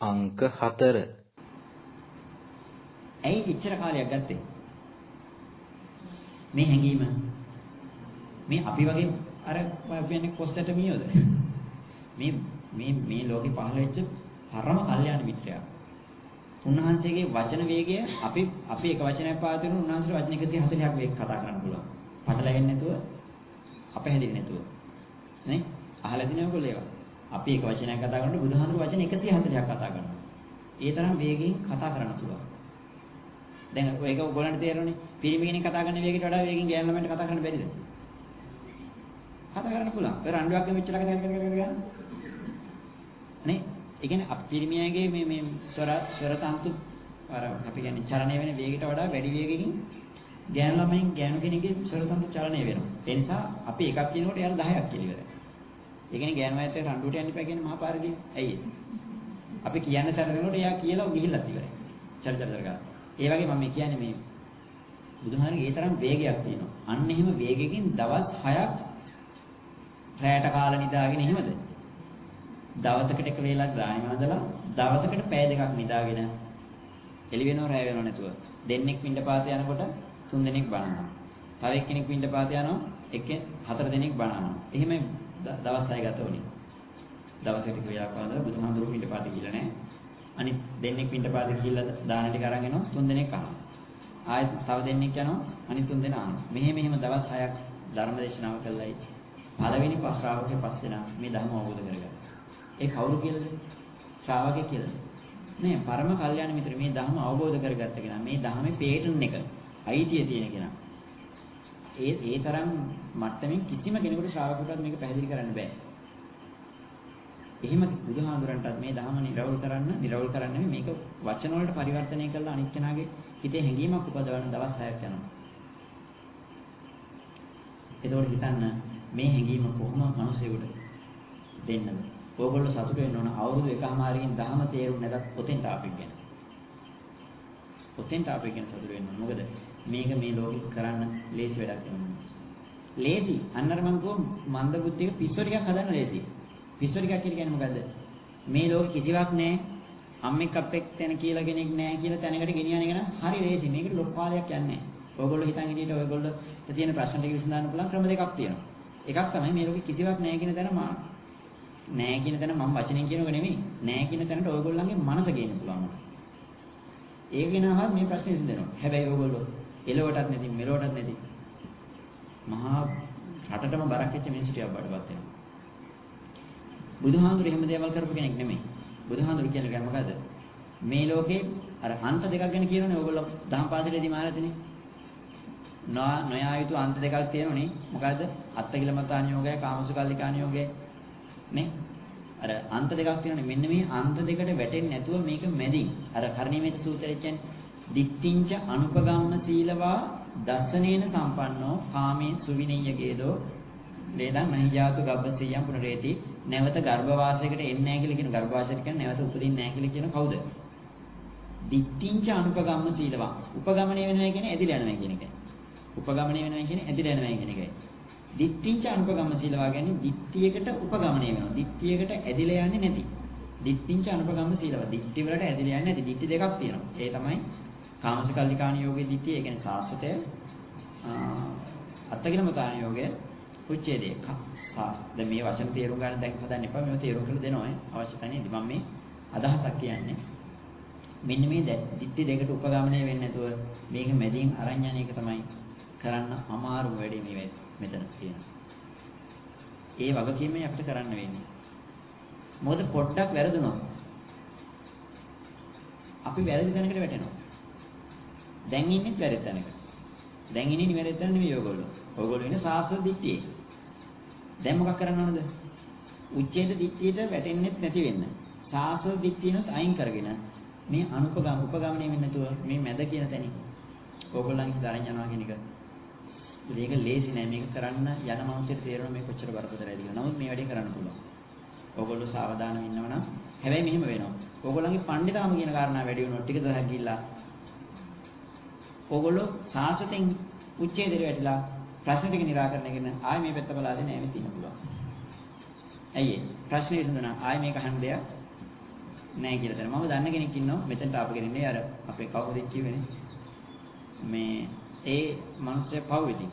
අංක 4. ඇයි ඉච්චර කාලයක් ගත්තේ? මේ හැංගීම මේ අපි වගේ අර කියන්නේ කොස්ටට මියෝද? මේ ලෝකේ පහළ වෙච්ච පරම කල්යාණ මිත්‍රයා. උන්වහන්සේගේ වචන වේගය අපි එක වචනයක් පාවිච්චි කරන උන්වහන්සේට වචන 140ක් වේග කතා කරන්න පුළුවන්. පටලැවෙන්නේ නැතුව අපහැදින්නේ නැතුව. නේ? අහලා දිනව ඔයගොල්ලෝ ඒවා. අපි එක වචනයක් කතා කරනකොට බුදුහාමුදුරු වචන 140ක් කතා කරනවා. ඒ තරම් වේගයෙන් කතා කරන්න පුළුවන්. දැන් ඔයක ඔයගොල්ලන්ට තේරෙන්නේ පිරිමි කෙනෙක් කතා කරන වේගයට වඩා වේගෙන් ගෑනු ළමයින්ට කතා කරන්න බැරිද? කතා කරන්න පුළුවන්. ඒ රණ්ඩුවක් මෙච්චර කතා කරගෙන නේ? ඒ කියන්නේ පිරිමියගේ මේ ස්වර තන්තු අර අපි කියන්නේ චලනය වෙන වේගයට වඩා වැඩි වේගකින් ගෑනු කෙනෙක්ගේ ස්වර තන්තු චලනය වෙනවා. ඒ නිසා අපි එකක් කියනකොට යාර 10ක් කියලා ඉවරයි. ඒ කියන්නේ ගෑනු අයත් එක්ක රණ්ඩුවට යන්න එපා කියන්නේ මහා පාරදී. ඇයි ඒ? අපි කියන්න සැලකනකොට එයා කියලා ගිහිල්ලත් ඉවරයි. චල ගන්න. ඒ වගේ මම කියන්නේ මේ බුදුහාමගේ ඒ තරම් වේගයක් තියෙනවා. අන්න එහෙම වේගයකින් දවස් 6ක් රැයට කාලා නිදාගෙන එහෙමද? දවසකට එක වේලක් ගානේ වන්දලා දවසකට පැය දෙකක් නිදාගෙන එළි වෙනව රැය වෙනව නැතුව දෙන්නෙක් පින්ඩපාත යනකොට තුන් දෙනෙක් බණනවා. තව එක්කෙනෙක් පින්ඩපාත යනවා එක්කෙන් හතර දෙනෙක් බණනවා. එහෙම දවස් 6 ගත වුණේ. දවසකට එක වේලක් වන්දලා බුදුහාමුදුරුවෝ පින්ඩපාත ගිහලා නැහැ. අනිත් දෙන්නෙක් පින්ඩපාත ගිහිල්ලා දාන ටික අරන් එනවා තුන් දෙනෙක් අහනවා. ආයෙත් තව දෙන්නෙක් යනවා අනිත් තුන් දෙනා අහනවා. මෙහෙම දවස් 6ක් ධර්ම දේශනාව කළයි. පළවෙනි ශ්‍රාවකේ පස් දෙනා මේ ධර්ම අවබෝධ කරගත්තා. ඒ කවුරු කියලාද? ශ්‍රාවකෙක් කියලාද? නෑ, පරම කල්යාණ මිත්‍ර මේ ධර්ම අවබෝධ කරගත්ත කෙනා. මේ ධර්මයේ පේටර්න් එක අයිතිය තියෙන කෙනා. ඒ තරම් මට්ටමින් කිසිම කෙනෙකුට ශ්‍රාවකෙකුට මේක පැහැදිලි කරන්න බෑ. එහෙම බුදුහාමුදුරන්ටත් මේ ධර්ම නිරවුල් කරන්න මේක වචන වලට පරිවර්තනය කරලා අනිත් කෙනාගේ හිතේ හැඟීමක් උපදවන දවස් 6ක් යනවා. ඒකෝට හිතන්න මේ හැඟීම කොහොම මිනිසෙකුට දෙන්නද? ඕගොල්ලෝ සතුට වෙන්න ඕන අවුරුදු එකමාරකින් ධර්ම තේරුම් නැතත් ඔතෙන්ට ආපෙක් ගැන. ඔතෙන්ට ආපෙක් ගැන සතුට වෙන්න ඕන. මොකද මේක මේ ලෝකෙ කරන්න ලේසි වැඩක් නෙමෙයි. ලේසි. අන්නර මං කිව්ව මන්ද බුද්ධියක පිස්සෝ ටිකක් හදන්න ලේසි. පිස්සෝ ටිකක් කියන්නේ මොකද්ද? මේ ලෝකෙ කිසිවක් නැහැ. අම්මෙක් අපෙක් තැන කියලා කෙනෙක් නැහැ කියලා තැනකට ගෙනියන එක නම් හරි ලේසි. මේකට ලොකු කාලයක් යන්නේ නැහැ. ඕගොල්ලෝ හිතන් ඉදිරියට ඔයගොල්ලෝ තියෙන ප්‍රශ්න ටික විසඳන්න පුළුවන් ක්‍රම දෙකක් තියෙනවා. එකක් තමයි මේ ලෝකෙ කිසිවක් නැහැ කියන තැන නෑ කියන තැන මම වචනෙන් කියනක නෙමෙයි. නෑ කියන තැනට ඔයගොල්ලන්ගේ මනස ගේන්න පුළුවන් මට. ඒක වෙනවහත් මේ ප්‍රශ්නේ විසඳෙනවා. හැබැයි ඔයගොල්ලෝ එලවටත් නැති මෙලවටත් නැති මහා රටටම බරක් වෙච්ච මිනිස්සු ටිකක් බඩපත් වෙනවා. බුදුහාමුදුරු එහෙම දේවල් කරපු කෙනෙක් නෙමෙයි. බුදුහාමුදුරු කියන්නේ මොකද්ද? මේ ලෝකේ අර අන්ත දෙකක් ගැන කියනෝනේ ඔයගොල්ලෝ දහම් පාසලේදී මානතිනේ. නොයා යුතු අන්ත දෙකක් තියෙනෝනේ. මොකද්ද? අත්තකිලමතානියෝගය, කාමසුකල්ලිකානියෝගය. නේ? අර අන්ත දෙකක් තියෙනනේ. මෙන්න මේ අන්ත දෙකට වැටෙන්නේ නැතුව මේක මැදින්. අර කර්ණීයමෙත සූත්‍රය කියන්නේ දික්ඨින්ච අනුපගම්ම සීලවා දස්සනේන සම්පන්නෝ කාමේ සුවිනීය ගේදෝ ලේදන් මහිජාතු ගබ්බසීයම් පුනරේති. නැවත ගර්භ වාසයකට එන්නේ නැහැ කියලා කියන ගර්භ වාසයට කියන්නේ නැවත උපදින්නේ නැහැ කියලා කියන කවුද? දික්ඨින්ච අනුපගම්ම සීලවා. උපගමණය වෙනවා කියන්නේ ඇදිලා යනවා කියන එකයි. උපගමණය වෙනවා කියන්නේ ඇදිලා යනවා කියන එකයි. දිට්ඨිංච අනුපගම්ම සීලවා කියන්නේ දිට්ඨියකට උපගමණය වෙනවා. දිට්ඨියකට ඇදිලා යන්නේ නැති. දිට්ඨිංච අනුපගම්ම සීලවා. දිට්ඨි වලට ඇදිලා යන්නේ නැති. දිට්ඨි දෙකක් තියෙනවා. ඒ තමයි කාමසකල්ලිකාණ යෝගයේ දිට්ඨිය. ඒ කියන්නේ සාස්වතය. අත්තකිලමතාණ යෝගයේ උච්ඡේදය. දැන් මේ වචන තේරුම් ගන්න දැන් හදන්න එපා. මේව තේරුම් කරලා දෙනවා. අවශ්‍යයි නේද? මම මේ අදහසක් කියන්නේ. මෙන්න මේ දිට්ඨි දෙකට උපගමණය වෙන්නේ නැතුව මේක මැදින් අරන් යන එක තමයි කරන්න අමාරු වැඩේ මේ මෙතන තියෙනවා. ඒ වගකීමයි අපිට කරන්න වෙන්නේ. මොකද පොඩ්ඩක් වැරදුනොත් අපි වැරදි තැනකට වැටෙනවා. දැන් ඉන්නේ වැරදි තැනක. දැන් ඉන්නේ නිවැරදි තැන නෙවෙයි ඔයගොල්ලෝ. ඔයගොල්ලෝ ඉන්නේ සාස්ත්‍ව දිට්ඨියේ. දැන් මොකක් කරන්න ඕනද? උච්ඡේද දිට්ඨියට වැටෙන්නෙත් නැති වෙන්න. සාස්ත්‍ව දිට්ඨියනොත් අයින් කරගෙන මේ උපගමණය වෙන්නේ නැතුව මේ මැද කියන තැනින් ඔයගොල්ලන්ගේ දරන් යනවා කියන එක මේක ලේසි නෑ. මේක කරන්න යන මනුස්සයෙක් තේරෙනවා මේ කොච්චර බරපතලයිද කියලා. නමුත් මේ වැඩේ කරන්න පුළුවන්. ඕගොල්ලෝ සාවධානව ඉන්නවනම් හැබැයි මෙහෙම වෙනවා. ඕගොල්ලන්ගේ පඬිතාම කියන කාරණා වැඩි වෙනවා. ටික දවසක් ගිහිල්ලා ඕගොල්ලෝ සාසතෙන් උච්චේදෙට වැටිලා ප්‍රශ්න ටික निराකරණය කරන ආයෙ මේ පැත්ත බලාගෙන නැවෙත් ඉන්න පුළුවන්. ඇයි ඒ? ප්‍රශ්නේ විසඳුණා. ආයෙ මේක අහන්න දෙයක් නැහැ කියලා දැන. මම දන්න කෙනෙක් ඉන්නවා මෙතනට ආපු කෙනෙක් නේ අර අපේ කවුරුද කිව්වනේ. මේ ඒ මනුස්සය පව්විදී.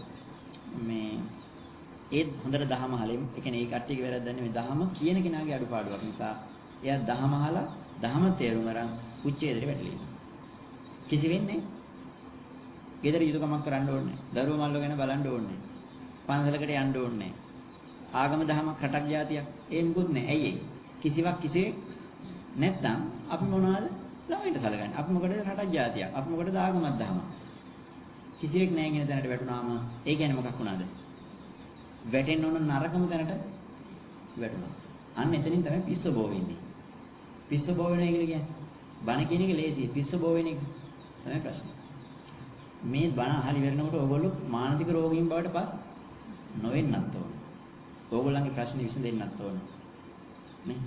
මේ ඒත් හොඳට දහම අහලෙම ඒ කියන්නේ ඒ කට්ටියගේ වැරද්දක් නෙමෙයි දහම කියන කෙනාගේ අඩුපාඩුවක් නිසා එයා දහම අහලා දහම තේරුම් අරන් උච්චේදෙට වැටලෙනවා. කිසි වෙන්නේ ගෙදර යුතුයකමක් කරන්න ඕනේ නැහැ. දරුවෝ මල්ලෝ ගැන බලන්න ඕනේ නැහැ. පන්සලකට යන්න ඕනේ නැහැ. ආගම දහමක් රටක් ජාතියක් ඒ මුකුත් නැහැ. ඇයි ඒ? කිසිවක් කිසිවෙක් නැත්නම් අපි මොනවද ළමයින්ට සලකන්නේ? අපි මොකටද රටක් ජාතියක්? අපි මොකටද ආගමක් දහමක්? කිසිවෙක් නැහැ කියන තැනට වැටුනාම ඒ කියන්නේ මොකක් වුණාද? වැටෙන්න ඕන නරකම තැනට වැටුණා. අන්න එතනින් තමයි පිස්සු බෝ වෙන්නේ. පිස්සු බෝ වෙන එක කියන්නේ බණ කියන එක ලේසියි. පිස්සු බෝ වෙන එක තමයි ප්‍රශ්නේ. මේ බණ අහලි වෙනකොට ඕගොල්ලෝ මානසික රෝගීන් බවට පත් නොවෙන්නත් ඕන. ඕගොල්ලන්ගේ ප්‍රශ්නේ විසඳෙන්නත් ඕන. නේ?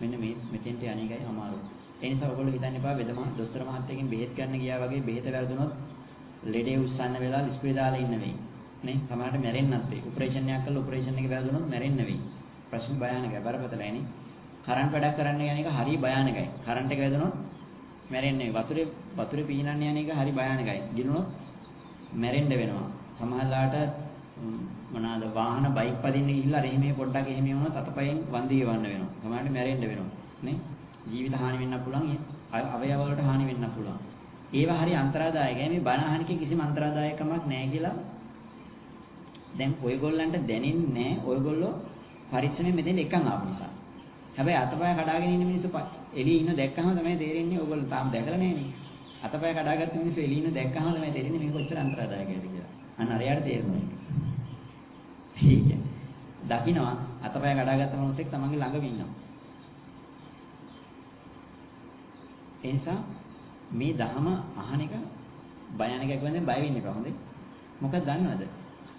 මෙන්න මේ මෙතෙන්ට අනේකයි අමාරු. ඒ නිසා ඔයගොල්ලෝ හිතන්න එපා දොස්තර මහත්තයගෙන් බෙහෙත් ගන්න ගියා වගේ බෙහෙත වැරදුනොත් ලෙඩේ උස්සන්න වෙලා ඉස්පිරිතාලේ දාලා ඉන්න වෙයි. නේ? සමහරට මැරෙන්නත් වෙයි. ඔපරේෂන් එකක් කළා ඔපරේෂන් එක වැරදුනොත් මැරෙන්න වෙයි. ප්‍රශ්න භයානකයි බරපතලයි නේ. කරන්ට් වැඩක් කරන්න යන එක හරි භයානකයි. කරන්ට් එක වැදුනොත් මැරෙන්නේ. වතුරේ පීනන්න යන එක හරි භයානකයි. ගිනුනොත් මැරෙන්න වෙනවා. සමහරලාට මොනවාද වාහන බයික් පදින්න ගිහිල්ලා අර එහෙම පොඩ්ඩක් එහෙම වුණොත් අතපයෙන් වන්දි ගවන්න වෙනවා. සමහරට මැරෙන්න වෙනවා. නේ? ජීවිත හානි වෙන්නත් පුළුවන්. අවයව වලට හානි වෙන්නත් පුළුවන්. ඒවා හරි අන්තරාදායකයි. මේ බණ අහනකේ කිසිම අන්තරාදායකමක් නැහැ කියලා දැන් ඔයගොල්ලන්ට දැනෙන්නේ නැහැ. ඔයගොල්ලෝ පරිස්සමෙන් මෙතෙන් එකන් ආපු නිසා. හැබැයි අතපය කඩාගෙන ඉන්න මිනිස්සු එළියේ ඉන්න දැක්කම තමයි තේරෙන්නේ. ඔයගොල්ලෝ තාම දැකලා නැහැනේ. අතපය කඩාගත්ත මිනිස්සු එළියේ ඉන්න දැක්කම තමයි තේරෙන්නේ මේක කොච්චර අන්තරාදායකයිද කියලා. අන්න අරයට තේරෙනවා. ठीक है. දකින්නවා අතපය කඩාගත්ත මොහොතේ තමන්ගේ ළඟම ඉන්නවා. ඒ නිසා මේ ධහම අහන එක භයානකයක් වෙන්නේ බය වෙන්න එපා හොඳේ. මොකක්ද දන්නවද?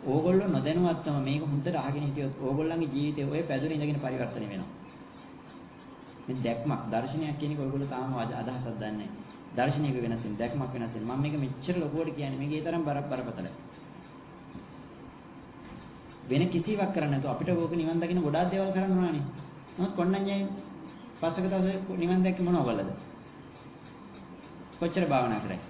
ඕගොල්ලෝ නොදැනුවත්වම මේක හොඳට අහගෙන හිටියොත් ඕගොල්ලන්ගේ ජීවිතේ ඔය පැදුරේ ඉඳගෙන පරිවර්තනය වෙනවා. මේ දැක්මක් දර්ශනයක් කියන එක ඔයගොල්ලෝ තාම අදහසක් දන්නේ නැහැ. දර්ශනයක වෙනස් වෙන දැක්මක් වෙනස් වෙන. මම මේක මෙච්චර ලොකුවට කියන්නේ මේක ඒ තරම් බරපතලයි. වෙන කිසිවක් කරන්න නැතුව අපිට ඕක නිවන් දකින්න ගොඩාක් දේවල් කරන්න ඕනනේ. නමුත් කොණ්ණඤ්ඤයි පස්සක දවසේ නිවන් දැක්ක මොනව කළද? කොච්චර භාවනා කරේ?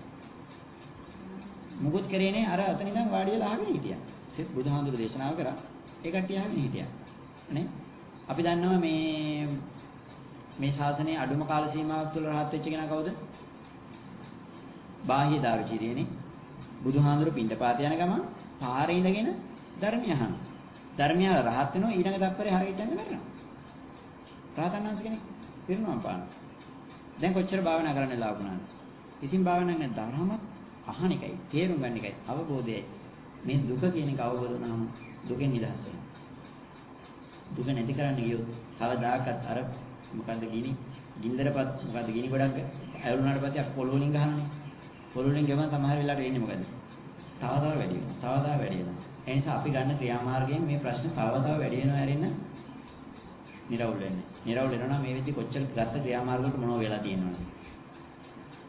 මුකුත් කරේ නේ අර අතන ඉඳන් වාඩි වෙලා අහගෙන හිටියා. සිත් බුදුහාමුදුරු දේශනාව කරා. ඒ කට්ටිය අහගෙන හිටියා. නේ? අපි දන්නවා මේ ශාසනයේ අඩුම කාල සීමාවක් තුළ රහත් වෙච්ච කෙනා කවුද? බාහ්‍ය දාර්ශනිකයනේ. බුදුහාමුදුරු පින්ඩපාත යන ගමන් පාරේ ඉඳගෙන ධර්මය අහන. ධර්මය රහත් වෙනවා ඊළඟ තත්පරේ හරියට යන්න බැරිනවා. රහතන් වහන්සේ කෙනෙක් පිරිනවම් පානවා. දැන් කොච්චර භාවනා කරන්න ලාභුණාද? කිසිම භාවනාවක් නැහැ. ධර්මවත් අහන එකයි, තේරුම් ගන්න එකයි, අවබෝධයයි. මේ දුක කියන එක අවබෝධ වුණාම දුකෙන් නිදහස් වෙනවා. දුක නැති කරන්න ගියොත් කවදාකවත් අර මොකද්ද ගින්දරපත් මොකද්ද ගිනි ගොඩක් ඇවුනාට පස්සේ අපි පොළොව වලින් ගහනනේ. පොළොව වලින් ගමන් සමහර වෙලාවට වෙන්නේ මොකද්ද? තව වැඩි වෙනවා. තව වැඩි වෙනවා. ඒ නිසා අපි ගන්න ක්‍රියාමාර්ගයෙන් මේ ප්‍රශ්න තව වැඩි වෙනවා ඇරෙන්න නිරවුල් වෙන්නේ. නිරවුල් වෙනවා මේ වෙද්දි කොච්චර ගත්ත ක්‍රියාමාර්ග වලට මොනව වෙලා තියෙනවද?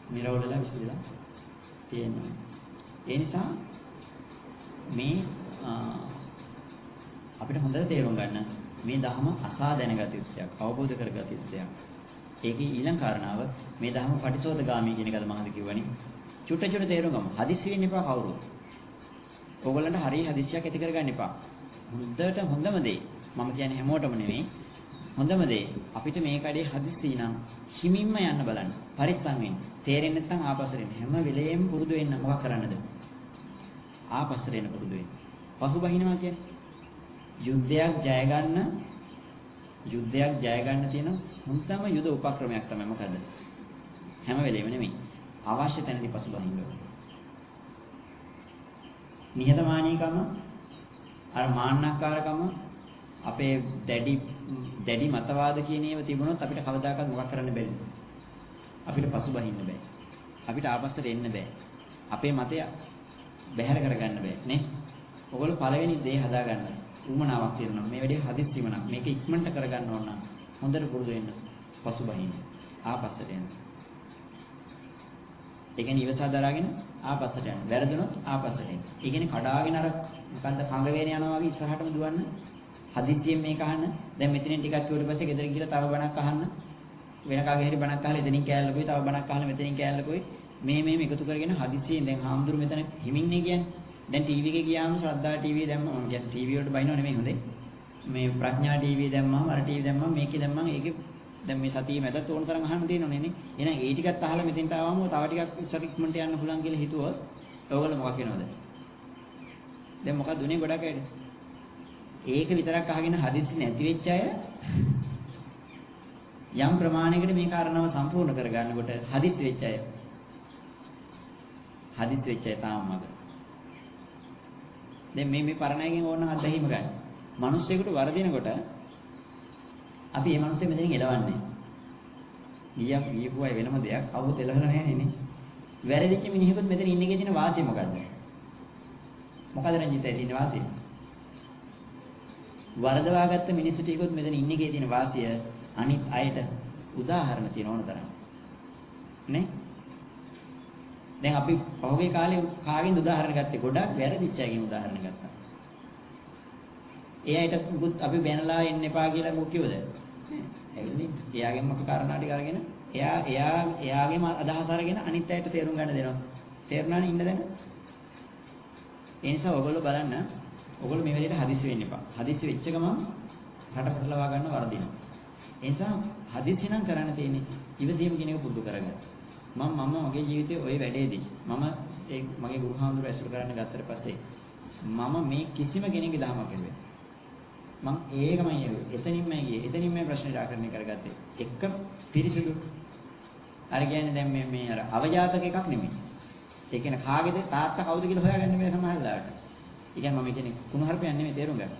නිරවුල් වෙලා විශ්ලේෂණය තියෙනවා. ඒ නිසා මේ අපිට හොඳට තේරුම් ගන්න මේ ධර්ම අසා දැනගත යුත්තක්, අවබෝධ කරගත යුත්තක්. ඒකේ ඊළඟ කාරණාව මේ ධර්ම පටිසෝතගාමී කියන එකද මම කියවනේ. චුට්ට තේරුම් ගමු. හදිස්සි වෙන්න එපා කවුරුත්. ඕගොල්ලන්ට හරිය හදිස්සියක් ඇති කරගන්න එපා. හොඳට හොඳම දේ මම කියන්නේ හැමෝටම නෙමෙයි. හොඳම දේ අපිට මේ කඩේ හදිස්සි නම් හිමින්ම යන්න බලන්න. පරිස්සම් වෙන්න. තේරෙන්නේ නැත්නම් ආපස්සට එන්න. හැම වෙලේම පුරුදු වෙන්න මොකක් කරන්නද? ආපස්සට එන්න පුරුදු වෙන්න. පහු බහිනවා කියන්නේ යුද්ධයක් ජය ගන්න තියෙන හොඳම යුද උපක්‍රමයක් තමයි මොකද්ද? හැම වෙලේම නෙමෙයි. අවශ්‍ය තැනදී පසු බහින්න ඕනේ. නිහතමානීකම අර මාන්නක්කාරකම අපේ දැඩි මතවාද කියන ඒවා තිබුණොත් අපිට කවදාකවත් මොකක් කරන්න බැරිද? අපිට පසු බහින්න බෑ. අපිට ආපස්සට එන්න බෑ. අපේ මතය බැහැර කරගන්න බෑ නේ? ඔයගොල්ලෝ පළවෙනි දේ හදාගන්න. උමනාවක් තියෙනවා. මේ වැඩේ හදිස්සියම නම් මේක ඉක්මනට කරගන්න ඕන නම් හොඳට පුරුදු වෙන්න. පසු බහින්න. ආපස්සට එන්න. ඒ කියන්නේ ඉවසා දරාගෙන ආපස්සට යන්න. වැරදුනොත් ආපස්සට එන්න. ඒ කියන්නේ කඩාගෙන අර මොකන්ද කංග වේන යනවා වගේ ඉස්සරහටම දුවන්න. හදිස්සියෙන් මේක අහන්න. දැන් මෙතනින් ටිකක් කිව්වට පස්සේ ගෙදර ගිහලා තව බණක් අහන්න. වෙන කාගේ හරි බණක් අහලා එතනින් කෑල්ලකුයි තව බණක් අහලා මෙතනින් කෑල්ලකුයි මේ එකතු කරගෙන හදිස්සියෙන් දැන් හාමුදුරු මෙතන හිමින්නේ කියන්නේ. දැන් ටීවී එකේ ගියාම ශ්‍රද්ධා ටීවී දැම්මම මම කියන්නේ ටීවී වලට බයිනව නෙමෙයි හොඳේ. මේ ප්‍රඥා ටීවී දැම්මම අර ටීවී දැම්මම මේකේ දැම්මම ඒකේ දැන් මේ සතියේ මැදත් ඕන තරම් අහන්න තියෙනවනේ නේ. එහෙනම් ඒ ටිකත් අහලා මෙතෙන්ට ආවම තව ටිකක් ඉස්සර ඉක්මනට යන්න පුළුවන් කියලා හිතුවොත් ඔයගොල්ලෝ මොකක් වෙනවද? දැන් මොකක්ද උනේ ගොඩක් අයට? ඒක විතරක් අහගෙන හදිස්සි නැති වෙච්ච අය යම් ප්‍රමාණයකට මේ කාරණාව සම්පූර්ණ කරගන්නකොට හදිස්සි වෙච්ච අය තාම මග. දැන් මේ පරණයකින් ඕන අත්දැකීම ගන්න. මිනිස්සෙකුට වරදිනකොට අපි මේ මිනිස්සෙ මෙතනින් එලවන්නේ. ගියපු අය වෙනම දෙයක් අවුත් එලවලා නැහැ නේ. වැරදිච්ච මිනිහෙකුත් මෙතන ඉන්න එකේ තියෙන වාසිය මොකද්ද? මොකද රංජිතයි තියෙන වාසිය? වරදවාගත්ත මිනිස්සු ටිකකුත් මෙතන ඉන්න එකේ තියෙන වාසිය අනිත් අයට උදාහරණ තියෙන ඕන තරම්. නේ? දැන් අපි පහුගිය කාලේ කාගෙන්ද උදාහරණ ගත්තේ? ගොඩක් වැරදිච්ච අයගෙන් උදාහරණ ගත්තා. ඒ අයට මුකුත් අපි බැනලා එන්න එපා කියලා මොකද කිව්වද? ඇවිල්ලා එයාගෙන්ම අපි කාරණා ටික අරගෙන එයාගේම අදහස අරගෙන අනිත් අයට තේරුම් ගන්න දෙනවා. තේරුණානේ ඉන්න දැන්? ඒ නිසා ඔයගොල්ලෝ බලන්න ඔයගොල්ලෝ මේ වෙලේට හදිස්සි වෙන්න එපා. හදිස්සි වෙච්ච ගමන් රට පටලවා ගන්න වරදිනවා. ඒ නිසා හදිස්සි නම් කරන්න තියෙන්නේ ඉවසීම කියන එක පුරුදු කරගන්න. මම මගේ ජීවිතේ ওই වැඩේදී මගේ ගුරුහාමුදුරුවෝ ඇසුරු කරන්න ගත්තට පස්සේ මම මේ කිසිම කෙනෙකුගේ දහමක් නෙවෙයි. මම ඒකමයි එතනින්මයි ගියේ. එතනින්මයි ප්‍රශ්න निराකරණය කරගත්තේ. එක පිරිසිදු අර කියන්නේ දැන් මේ අර අවජාතක එකක් නෙමෙයි. ඒ කියන්නේ කාගේද තාත්තා කවුද කියලා හොයාගන්න බෑ සමහර වෙලාවට. ඒ කියන්නේ මම කියන්නේ කුණුහරුපයක් නෙමෙයි තේරුම් ගන්න.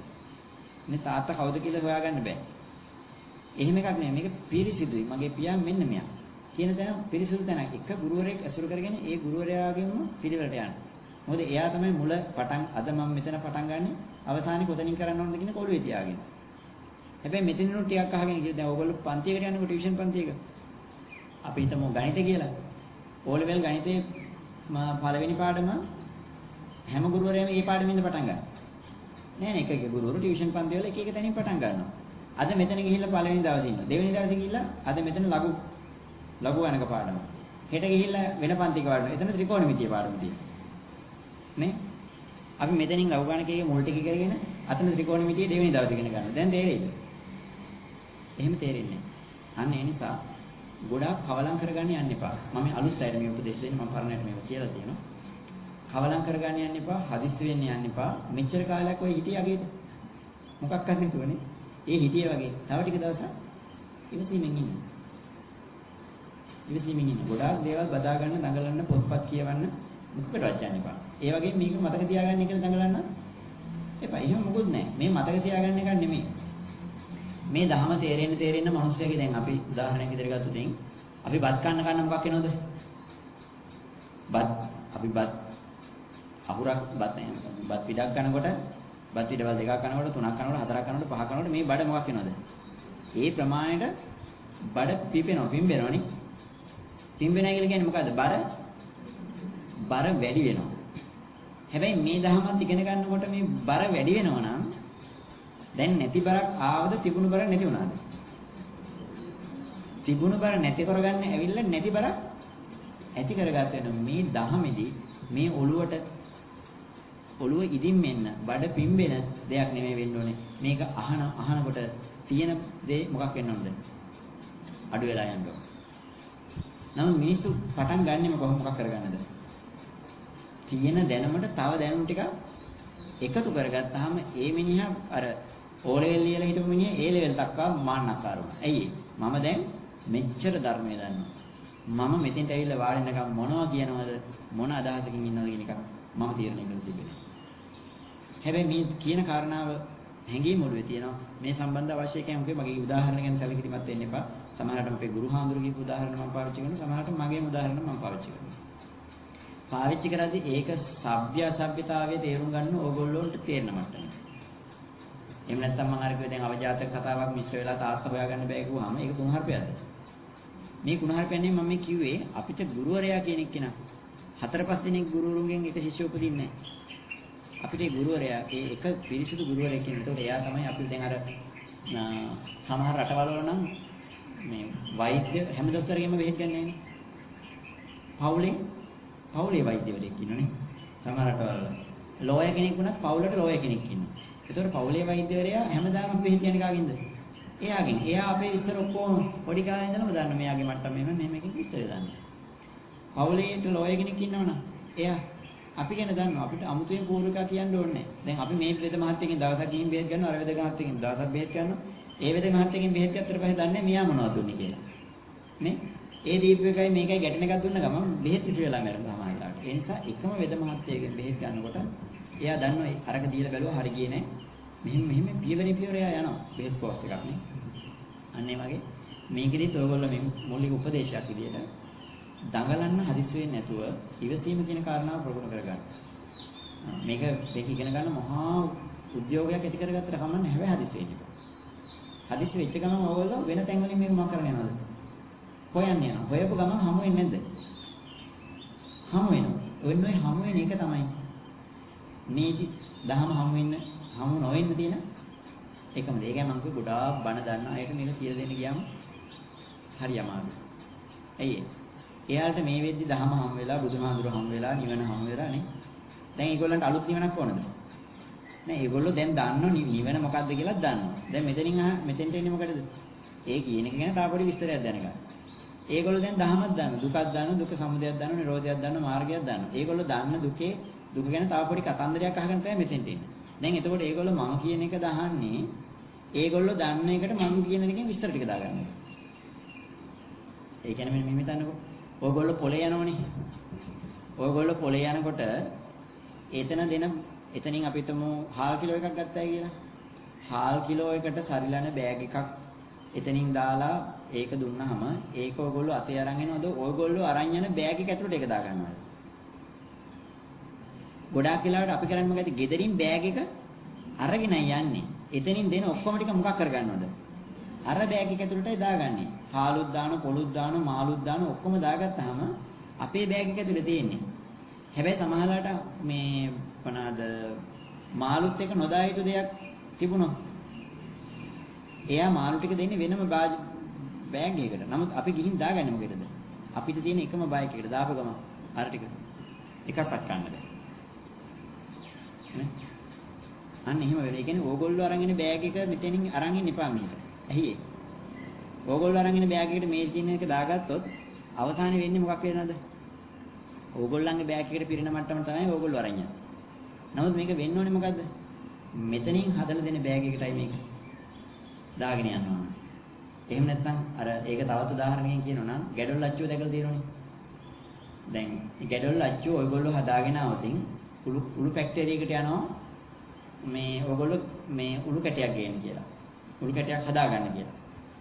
මේ තාත්තා කවුද කියලා හොයාගන්න බෑ. එහෙම එකක් නෙමෙයි. මේක පිරිසිදුයි. මගේ පියා මෙන්න මෙයා. කියන තැන පිරිසිදු තැනක්. එක ගුරුවරයෙක් ඇසුරු කරගෙන ඒ ගුරුවරයාගෙන්ම පිළිවෙලට යන්න. මොකද එයා තමයි මුල පටන් අද මම මෙතන පටන් ගන්නෙ අවසානයේ කොතනින් කරන්න ඕනද කියන කොළුවේ තියාගෙන. හැබැයි මෙතනිනුත් ටිකක් අහගෙන ඉතින් දැන් ඕගොල්ලෝ පන්තියකට යනකොට ටියුෂන් පන්තියක. අපි හිතමු ගණිත කියලා. ඕ ලෙවල් ගණිතේ පළවෙනි පාඩම හැම ගුරුවරයාම මේ පාඩමින්ද පටන් ගන්නවා. නෑ නේ එක ගුරුවරු ටියුෂන් පන්ති වල එක තැනින් පටන් ගන්නවා. අද මෙතන ගිහිල්ලා පළවෙනි දවසේ ඉන්නවා. දෙවෙනි දවසේ ගිහිල්ලා අද මෙතන ලඝු ගණක පාඩම. හෙට ගිහිල්ලා වෙන පන්තික පාඩම. එතන ත්‍රිකෝණමිතිය පාඩම තියෙනවා. නේ? අපි මෙතනින් ලඝු ගණකයේ මුල් ටික කරගෙන අතන ත්‍රිකෝණමිතිය දෙවෙනි දවසේ ඉගෙන ගන්නවා. දැන් තේරෙයිද? එහෙම තේරෙන්නේ නැහැ. අන්න ඒ නිසා ගොඩාක් කවලම් කරගන්න යන්න එපා. මම අලුත් අයට මේ උපදේශ දෙන්නේ මම පරණයට මේක කියලා තියෙනවා. කවලම් කරගන්න යන්න එපා, හදිස්සි වෙන්න යන්න එපා. මෙච්චර කාලයක් ඔය හිටිය යගේද? මොකක් කරන්නේ තුනේ? ඒ හිටිය වගේ. තව ටික දවසක් ඉවසීමෙන් ඉන්න. ඉවසීමෙන් ඉන්න. ගොඩාක් දේවල් බදා ගන්න, දඟලන්න, පොත්පත් කියවන්න මොකකටවත් යන්න එපා. ඒ වගේ මේක මතක තියාගන්න එක දඟලන්න එපා. එහෙම මොකුත් නැහැ. මේ මතක තියාගන්න එක නෙමෙයි. මේ ධහම තේරෙන්න මිනිස්සුගේ දැන් අපි උදාහරණයක් විදිහට ගත්තොත් අපි බත් කන්න මොකක් වෙනවද? අපි බත් අහුරක් බත් පිටක් කනකොට බත් පිටවල් දෙකක් කනකොට තුනක් කනකොට හතරක් කනකොට පහක් කනකොට මේ බඩ මොකක් වෙනවද? ඒ ප්‍රමාණයට බඩ පිම්බෙනවනේ. පිම්බෙනවා කියලා කියන්නේ මොකද්ද? බර වැඩි වෙනවා. හැබැයි මේ ධහමත් ඉගෙන ගන්නකොට මේ බර වැඩි වෙනවා නම් දැන් නැති බරක් ආවද තිබුණු බර නැති වුණාද? තිබුණු බර නැති කරගන්න ඇවිල්ලා නැති බරක් ඇති කරගත්ත වෙන මේ ධහමේදී මේ ඔළුව ඉදින් මෙන්න බඩ පිම්බෙන දෙයක් නෙමෙයි වෙන්න ඕනේ. මේක අහනකොට තියෙන දේ මොකක් වෙන්න ඕනද? අඩු වෙලා යන්න ඕන. නමුත් මිනිස්සු පටන් ගන්නෙම මොකක් කරගන්නද? තියෙන දැනුමට තව දැනුම් ටිකක් එකතු කරගත්තාම ඒ මිනිහා අර ඕ ලෙවල් ලියලා හිටපු මිනිහා ඒ ලෙවල් දක්වා මාන්නකාර වුණා. ඇයි මම දැන් මෙච්චර ධර්මයේ දන්නවා. මම මෙතෙන්ට ඇවිල්ලා වාඩි වෙනකම් මොනවා කියනවද මොන අදහසකින් ඉන්නවද කියන එක මම තීරණය කරලා තිබෙනවා. හැබැයි මේ කියන කාරණාව හැංගීම් ඔළුවේ තියෙනවා. මේ සම්බන්ධ අවශ්‍ය එකයි මොකද මගේ උදාහරණ ගැන සැලකිලිමත් වෙන්න එපා. සමහරවිට අපේ ගුරුහාඳුරු කියපු උදාහරණ මම පාවිච්චි කරනවා. සමහරවිට මගේම උදාහරණ මම පාවිච්චි කරනවා. පාවිච්චි කරද්දී ඒක සભ્ય අසભ્યතාවයේ තේරුම් ගන්න ඕගොල්ලෝන්ට තේරෙන මට්ටමට. එහෙම නැත්නම් මම අර කිව්වේ දැන් අවජාතක කතාවක් මිශ්‍ර වෙලා තාත්තා හොයාගන්න බෑ කිව්වහම ඒක කුණුහරුපයක්ද? මේ කුණුහරුපයන්නේ මම කිව්වේ අපිට ගුරුවරයා කියන කෙනා 4-5 දිනක් ගුරුවරුන්ගෙන් එක ශිෂ්‍ය උපදින්නේ නැහැ. අපිට ගුරුවරයා ඒ එක පිරිසිදු ගුරුවරයෙක් කියන. ඒකට එයා තමයි අපි දැන් අර සමහර රටවල් වල නම් මේ වෛද්‍ය හැම දොස්තරගෙම බෙහෙත් ගන්න නැහැ නේ. පවුලේ වෛද්‍යවරයෙක් ඉන්නනේ. සමහර රටවල ලෝය කෙනෙක් වුණත් පවුලට ලෝය කෙනෙක් ඉන්නවා. ඒතකොට පවුලේ වෛද්‍යවරයා හැමදාම බෙහෙත් යන්නේ කාගෙන්ද? එයාගෙන්. එයා අපේ විස්තර ඔක්කොම පොඩි කාලේ ඉඳලම දන්න මෙයාගේ මට්ටම මෙහෙම එකකින් විස්තර දන්න. පවුලේට ලෝය කෙනෙක් ඉන්නවනම් එයා අපි ගැන දන්නවා. අපිට අමුතුවෙන් පූර්විකා කියන්න ඕනේ නැහැ. දැන් අපි මේ වේද මහත්තයකින් දවසක් ගිහින් බෙහෙත් ගන්නවා, අර වේද මහත්තයකින් දවසක් බෙහෙත් ගන්නවා. ඒ වේද මහත්තයකින් බෙහෙත් ගත්තට පස්සේ දන්නේ මෙයා මොනවද දුන්නේ කියලා. නේ? ඒ දීපු එකයි මේකයි ගැටෙන එකක් දුන්න ගමන් බෙහෙත් ඉතු වෙලා මැරෙනවා සමහරවිට. ඒ නිසා එකම වේද මහත්තයකින් බෙහෙත් ගන්නකොට එයා දන්නවා අරක දීලා බැලුවා හරි ගියේ නැහැ. මෙහෙම පියවරේ එයා යනවා. බෙහෙත් කෝස් එකක් නේ. අන්න ඒ වගේ මේකෙදිත් ඔයගොල්ලෝ මේ මූලික උපදේශයක් විදියට දඟලන්න හදිස්සි වෙන්නේ නැතුව ඉවසීම කියන කාරණාව ප්‍රගුණ කරගන්න. මේක ඉගෙන ගන්න මහා උද්‍යෝගයක් ඇති කරගත්තට කමන්නේ හැබැයි හදිස්සි වෙන්න එපා. හදිස්සි වෙච්ච ගමන් ඔයගොල්ලෝ වෙන තැන් වලින් මේක මොකක් කරන්න යනවද? හොයන්න යනවා. හොයපු ගමන් හමු වෙන්නේ නැද්ද? හමු වෙනවා. ඔන්නේ හමු වෙන එක තමයි නීති දහම හමු නොවෙන්න තියෙන එකම දේ. ඒකයි මම කිව්වේ ගොඩාක් බණ දන්න අයට මේක කියලා දෙන්න ගියාම හරි අමාරුයි. ඇයි එයාලට මේ වෙද්දි දහම හම් වෙලා බුදුහාඳුර හම් වෙලා නිවන හම් වෙලා නේ. දැන් ඒගොල්ලන්ට අලුත් නිවනක් ඕනද? නෑ ඒගොල්ලෝ දැන් දන්නව නිවන මොකක්ද කියලා දන්නවා. දැන් මෙතෙන්ට එන්නේ මොකටද? ඒ කියන එක ගැන තාපොඩි විස්තරයක් දැනගන්න. ඒගොල්ලෝ දැන් දහමක් දන්නවා. දුකක් දන්නවා, දුක සමුදයක් දන්නවා, නිරෝධයක් දන්නවා, මාර්ගයක් දන්නවා. ඒගොල්ලෝ දන්න දුක ගැන තාපොඩි කතන්දරයක් අහගෙන තමයි මෙතෙන්ට එන්නේ. දැන් එතකොට ඒගොල්ලෝ මම කියන එක දහන්නේ ඒගොල්ලෝ දන්න එකට මම කියන එකෙන් විස්තර ටික දාගන්නවා. ඒ කියන්නේ මෙන්න මෙහෙම හිතන්නකෝ. ඔයගොල්ලෝ පොලේ යනවනේ. ඔයගොල්ලෝ පොලේ යනකොට එතනින් අපි හිතමු හාල් කිලෝ එකක් ගත්තයි කියලා. හාල් කිලෝ එකට සරිලන බෑග් එකක් එතනින් දාලා ඒක දුන්නාම ඒක ඔයගොල්ලෝ අතේ අරන් එනවද? ඔයගොල්ලෝ අරන් යන බෑග් එක ඇතුළට ඒක දාගන්නවා. ගොඩාක් වෙලාවට අපි කරන්නේ මොකද? ගෙදරින් බෑග් එක අරගෙන යන්නේ. එතනින් දෙන ඔක්කොම ටික මොකක් කරගන්නවද? අර බෑග් එක ඇතුළටයි දාගන්නේ. හාලුත් දාන, පොලුත් දාන, මාළුත් දාන ඔක්කොම දාගත්තාම අපේ බෑග් එක ඇතුළේ තියෙන්නේ. හැබැයි සමහරවිට මේ මොනවාද මාළුත් එක නොදා යුතු දෙයක් තිබුණා. එයා මාළු ටික දෙන්නේ වෙනම බෑග් එකකට. නමුත් අපි ගිහින් දාගන්නේ මොකේද? අපිට තියෙන එකම බෑග් එකකට දාපු ගම අර ටික එකක්වත් ගන්න බෑ. නේ? අන්න එහෙම වෙලා. ඒ කියන්නේ ඕගොල්ලෝ අරන් ඉන්න බෑග් එක මෙතනින් අරන් ඉන්න එපා මේක. ඇයි ඒ? ඕගොල්ලෝ අරන් ඉන්න බෑග් එකට මේ තියෙන එක දාගත්තොත් අවසානයේ වෙන්නේ මොකක් වෙනවද? ඕගොල්ලන්ගේ බෑග් එකට පිරෙන මට්ටම තමයි ඕගොල්ලෝ අරන් යන්නේ. නමුත් මේක වෙන්න ඕනේ මොකද්ද? මෙතනින් හදලා දෙන බෑග් එකටයි මේක දාගෙන යන්න ඕනේ. එහෙම නැත්නම් අර ඒක තවත් උදාහරණයකින් කියනවා නම් ගැඩොල් අච්චුව දැකලා තියෙනවනේ. දැන් ගැඩොල් අච්චුව ඔයගොල්ලෝ හදාගෙන આવතින් උළු ෆැක්ටරියකට යනවා මේ ඔයගොල්ලෝ මේ උළු කැටයක් ගේන්න කියලා. උළු කැටයක් හදාගන්න කියලා.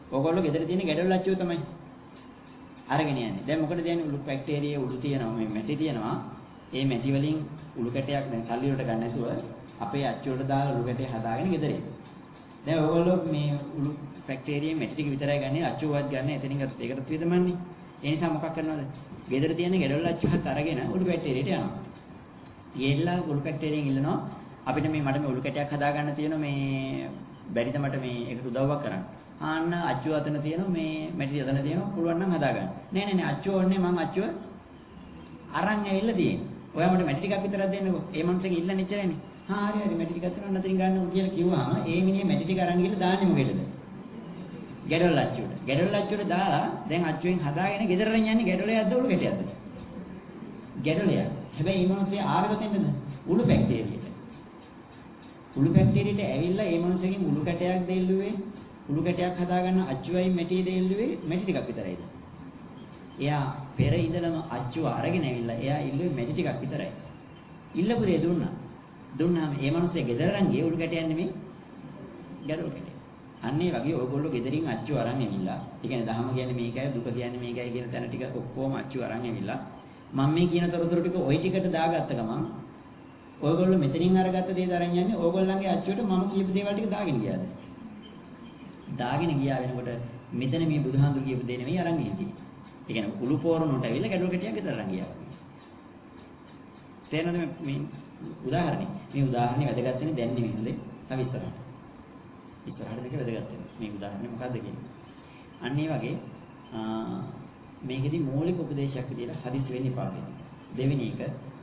ඔයගොල්ලෝ ගෙදර තියෙන ගැඩොල් අච්චුව තමයි අරගෙන යන්නේ. දැන් මොකද කියන්නේ උළු ෆැක්ටරියේ උළු තියෙනවා මේ මැටි තියෙනවා. ඒ මැටි වලින් උළු කැටයක් දැන් සල්ලි වලට ගන්න නැතුව අපේ අච්චුවට දාලා උළු කැටය හදාගෙන ගෙදර එනවා. දැන් ඔයගොල්ලෝ මේ උළු ෆැක්ටරියේ මැටි ටික විතරයි ගන්නේ අච්චුවවත් ගන්න එතනින් ඒකට විදමන්නේ. ඒ නිසා මොකක් කරනවද? ගෙදර තියෙන ගැඩොල් අච්චුවත් අරගෙන උළු ෆැක්ටරියට යනවා. ගියලා උළු ෆැක්ටරියෙන් ඉල්ලනවා අපිට මේ මට මේ උළු කැටයක් හදාගන්න තියෙන මේ බැරිද මට මේ ඒකට උදව්වක් කරන්න. ආන්න අච්චුව අතන තියෙනවා මේ මැටි අතන තියෙනවා පුළුවන් නම් හදාගන්න. නෑ අච්චුව ඕනේ මං අච්චුව අරන් ඇවිල්ලා තියෙන්නේ. ඔයා මට මැටි ටිකක් විතරක් දෙන්නකෝ. ඒ මනුස්සයා ඉල්ලන්නේ එච්චරනේ. හරි මැටි ටිකක් තියෙනවා නතරින් ගන්න ඕන කියලා කිව්වහම ඒ මිනිහ මැටි ටික අරන් ගිහලා දාන්නේ මොකේද? ගැඩොල් අච්චුවට. ගැඩොල් අච්චුවට දාලා දැන් අච්චුවෙන් හදාගෙන ගෙදරට යන්නේ ගැඩොලයක්ද උළු කැටයක්ද? ගැඩොලයක්. හැබැයි මේ මනුස්සයා ආරගතෙන්නද? උළු ෆැක්ටරියට. උළු ෆැක්ටරියට ඇවිල්ලා ඒ මනුස්සයාගෙන් උළු කැටයක් දෙල්ලුවේ උළු කැටයක් හදාගන්න අච්චුවයි මැටි දෙල්ලුවේ මැටි ටිකක් විතරයිද? එයා පෙර ඉඳලම අච්චුව අරගෙන ඇවිල්ලා එයා ඉල්ලුවේ මැටි ටිකක් විතරයි. ඉල්ලපු දේ දුන්නා. දුන්නාම ඒ මනුස්සයා ගෙදරන් ගියේ උළු කැටයක් නෙමෙයි ගැඩොල් කැටයක්. අන්න ඒ වගේ ඔයගොල්ලෝ ගෙදරින් අච්චුව අරන් ඇවිල්ලා, ඒ කියන්නේ දහම කියන්නේ මේකයි, දුක කියන්නේ මේකයි කියන තැන ටික ඔක්කොම අච්චුව අරන් ඇවිල්ලා මම මේ කියන තොරතුරු ටික ওই ටිකට දාගත්ත ගමන් ඔයගොල්ලෝ මෙතනින් අරගත්ත දේ දරන් යන්නේ ඕගොල්ලන්ගේ අච්චුවට මම කියපු දේවල් ටික දාගෙන ගියාද? දාගෙන ගියා වෙනකොට මෙතන මේ බුදුහාමුදුරු කියපු දේ නෙමෙයි අරන් ගියේ. ඒ කියන්නේ උළු පෝරණුට ඇවිල්ලා ගැඩොල් කැටියක් ගෙදර අරන් ගියා. තේරෙනවද මේ උදාහරණේ? මේ උදාහරණේ වැදගත් වෙන්නේ දැන් නෙමෙයි හොඳේ. තව ඉස්සරහට. ඉස්සරහට දෙක වැදගත් වෙනවා. මේ උදාහරණේ මොකද්ද කියන්නේ? අන්න ඒ වගේ මේකෙදි මූලික උපදේශයක් විදියට හදිස්සි වෙන්න එපා කියනවා. දෙවෙනි එක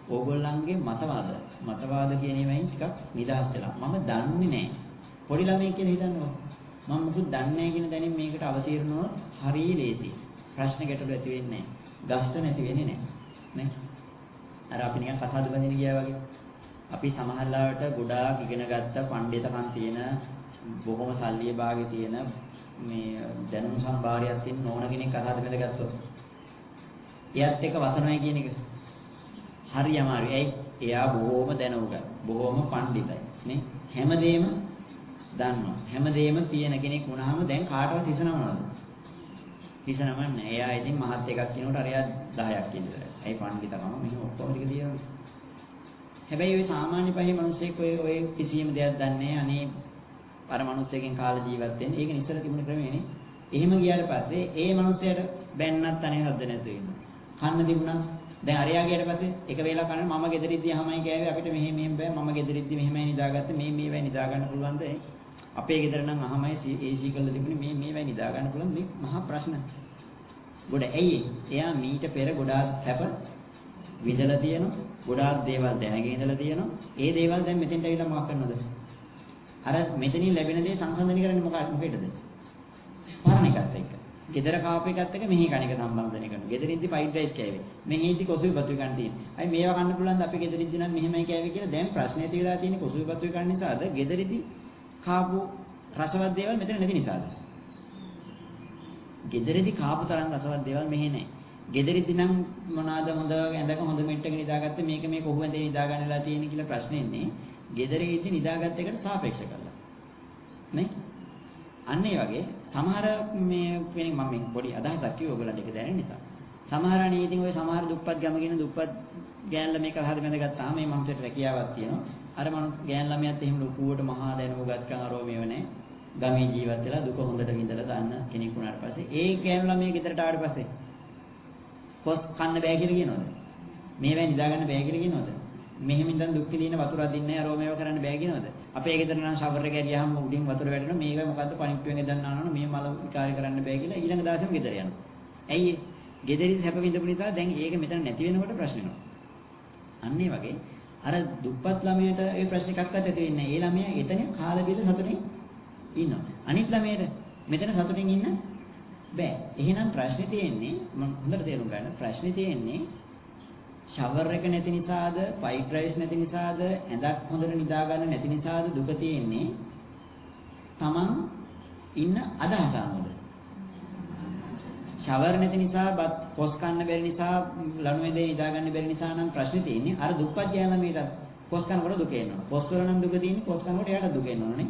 ඕගොල්ලන්ගේ මතවාද කියන ඒවායින් ටිකක් නිදහස් වෙලා. මම දන්නේ නැහැ. පොඩි ළමයි කියලා හිතන්නේ. මම මොකද දන්නේ නැහැ කියන දැනින් මේකට අවතීර්ණ වුණොත් හරිය ලේසි. ප්‍රශ්න ගැටලු ඇති වෙන්නේ නැහැ. ගස්ත නැති වෙන්නේ නැහැ. නේ? අර අපි නිකන් කසාද බඳින්න ගියා වගේ. අපි සමහරලාවට ගොඩාක් ඉගෙන ගත්ත පඬිතකම් තියෙන බොහොම සල්ලිය භාගයේ තියෙන මේ දැනුම් සම්භාරයක් තියෙන නෝන කෙනෙක් කසාද බඳගත්තොත් එයාත් එක්ක වසනයි කියන එක හරි අමාරුයි. එයා බොහොම දැනුගත්, බොහොම පඬිතයි නේ. හැමදේම දන්නවා. හැමදේම තියෙන කෙනෙක් වුණාම දැන් කාටවත් හිසනවනවද? හිසනවන්නේ. එයා ඉතින් මහත් එකක් කියනකොට අර එයා 10ක් කියනවා. ඇයි පඬිතකම මෙහෙම ඔක්කොම ටික තියෙනවා. හැබැයි ওই සාමාන්‍ය පහේ මිනිස්සෙක් ඔය කිසියම් දෙයක් දන්නේ නැහැ. අනේ අර මිනිස්සෙකින් කාලා ජීවත් වෙන්නේ. ඒක නිතර තිබුණ ක්‍රමයනේ. එහෙම ගියාට පස්සේ ඒ මිනිස්සයාට බැන්නත් අනේ හද්ද නැතු වෙනවා. කන්න තිබුණා. දැන් අරයා ගියාට පස්සේ එක වේලා කන්න මම ගෙදරින්දී අහමයි කෑවේ අපිට මෙහෙම බෑ. මම ගෙදරින්දී මෙහෙමයි නිදාගත්තේ. මේ වෙයි නිදා ගන්න පුළුවන්ද? අපේ ගෙදර නම් අහමයි AC කරලා තිබුණේ මේ වෙයි නිදා ගන්න පුළුවන්. මේ මහා ප්‍රශ්න. ගොඩ ඇයි? එයා මීට පෙර ගොඩාක් සැප විඳලා තියෙනවා. ගොඩාක් දේවල් දැනගෙන ඉඳලා තියෙනවා. ඒ දේවල් දැන් මෙතෙන්ට ඇවිල්ලා මොකක් කරනවද? අර මෙතනින් ලැබෙන දේ සංසන්දනය කරන්නේ මොකේද? පරණ එකත් එක්ක. ගෙදර කාප එකත් එක්ක මෙහි කණ එක සම්බන්ධනය කරනවා. ගෙදරින්දි ෆ්‍රයිඩ් රයිස් කෑවේ. මෙහිදී කොසුයි බතුයි කන්න තියෙන්නේ. අයි මේවා කන්න පුළුවන්ද අපි ගෙදරින්දි නම් මෙහෙමයි කෑවේ කියලා දැන් ප්‍රශ්නේ තියලා තියෙන්නේ කොසුයි බතුයි කන්න නිසාද? ගෙදරින්දි කාපු රසවත් දේවල් මෙතන නැති නිසාද? ගෙදරින්දි කාපු තරම් රසවත් දේවල් මෙහෙ නැහැ. ගෙදරින්දි නම් මොනවාද හොඳ ඇඳක හොඳ මෙට්ටක නිදාගත්තේ මේක මේ කොහොමද නිදා ගන්නලා තියෙන්නේ කියලා ප්‍රශ්නේ ඉන්නේ. ගෙදරින්දි නිදාගත්ත එකට සාපේක්ෂ කරලා. නේ? අන්න ඒ වගේ සමහර මේ කෙනෙක් මම පොඩි අදහසක් කිව්ව ඔයගලන්ට ඒක දැනෙන නිසා. සමහර අනේ ඉතින් ওই සමහර දුප්පත් ගමගෙන දුප්පත් ගෑන් ළමයෙක් අහද බැඳගත්තාම මේ මම්සෙට රැකියාවක් තියෙනවා. අර මම ගෑන් ළමයාත් එහෙම ලොකුවට මහා දැනුගත්කම් අරෝ මේව නැහැ. ගමේ ජීවත් වෙලා දුක හොඳට විඳලා දාන්න කෙනෙක් වුණාට පස්සේ ඒ ගෑන් ළමයා ගෙදරට ආවට පස්සේ කොස් කන්න බෑ කියලා කියනවද? මේවෙන් නිදා ගන්න බෑ කියලා කියනවද? මෙහෙම ඉඳන් දුක් විඳින වතුර අදින්නේ නැහැ අරෝ මේව කරන්න බෑ කියනවද? අපේ ගෙදර නම් ෂවර් එක ගියාම උඩින් වතුර වැටෙනවා මේක මොකද්ද පණිප්පුවෙන් එදන්න ආනවනේ මේ මල විකාරය කරන්න බෑ කියලා ඊළඟ දවසේම ගෙදර යනවා. ඇයි ගෙදරින් හැප විඳපු නිසා දැන් ඒක මෙතන නැති වෙනකොට ප්‍රශ්න වෙනවා. අන්න ඒ වගේ අර දුප්පත් ළමයට ඒ ප්‍රශ්න එකක්වත් ඇති වෙන්නේ නැහැ. ඒ ළමයා එතන කාලා බිල සතුටින් ඉන්නවා. අනිත් ළමයට මෙතන සතුටින් ඉන්න බෑ. එහෙනම් ප්‍රශ්නේ තියෙන්නේ මම හොඳට තේරුම් ගන්න. ප්‍රශ්නේ තියෙන්නේ ෂවර් එක නැති නිසාද, ෆ්‍රයිඩ් රයිස් නැති නිසාද, ඇඳක් හොඳට නිදා ගන්න නැති නිසාද දුක තියෙන්නේ? Taman ඉන්න අදහස අනුවද? ෂවර් නැති නිසා, පොස් කන්න බැරි නිසා, ලණුවේදී නිදා ගන්න බැරි නිසා නම් ප්‍රශ්නේ තියෙන්නේ අර දුප්පත් ගෑනම මේකට පොස් කනකොට දුක එනවා. පොස් වල නම් දුක තියෙන්නේ පොස් කනකොට එයාට දුක එනවනේ.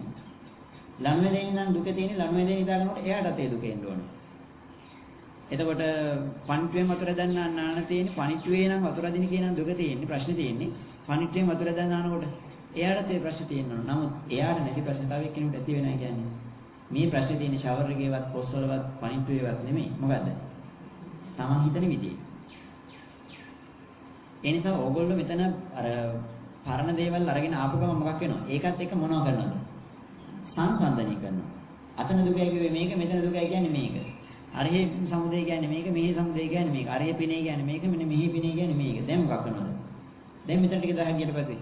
ලණුවේදී නම් දුක තියෙන්නේ ලණුවේදී නිදා ගන්නකොට එයාටත් ඒ දුක එන්න ඕනේ. එතකොට පණිටුවෙන් වතුර දැන් නාන තියෙන්නේ පණිටුවේ නම් වතුර අදින කියන දුක තියෙන්නේ ප්‍රශ්නේ තියෙන්නේ පණිටුවෙන් වතුර දැන් නානකොට එයාට ඒ ප්‍රශ්නේ තියෙනවා. නමුත් එයාට නැති ප්‍රශ්න තව එක්කෙනෙකුට ඇති වෙනවා කියන්නේ මේ ප්‍රශ්නේ තියෙන්නේ ෂවර් එකේවත් පොස් වලවත් පණිටුවේවත් නෙමෙයි. මොකද්ද? Taman හිතන විදිහේ. ඒ නිසා ඕගොල්ලෝ මෙතන අර පරණ දේවල් අරගෙන ආපු ගම මොකක් වෙනවද? ඒකත් එක්ක මොනව කරනවද? සංසන්දනය කරනවා. අතන දුකයි කිව්වේ මේක, මෙතන දුකයි කියන්නේ මේක. අරහේ සමුදය කියන්නේ මේක, මෙහි සමුදය කියන්නේ මේක. අරහේ පිනේ කියන්නේ මේක, මෙන්න මෙහි පිනේ කියන්නේ මේක. දැන් මොකක් කරනවද? දැන් මෙතන ටික 10ක් ගියට පස්සේ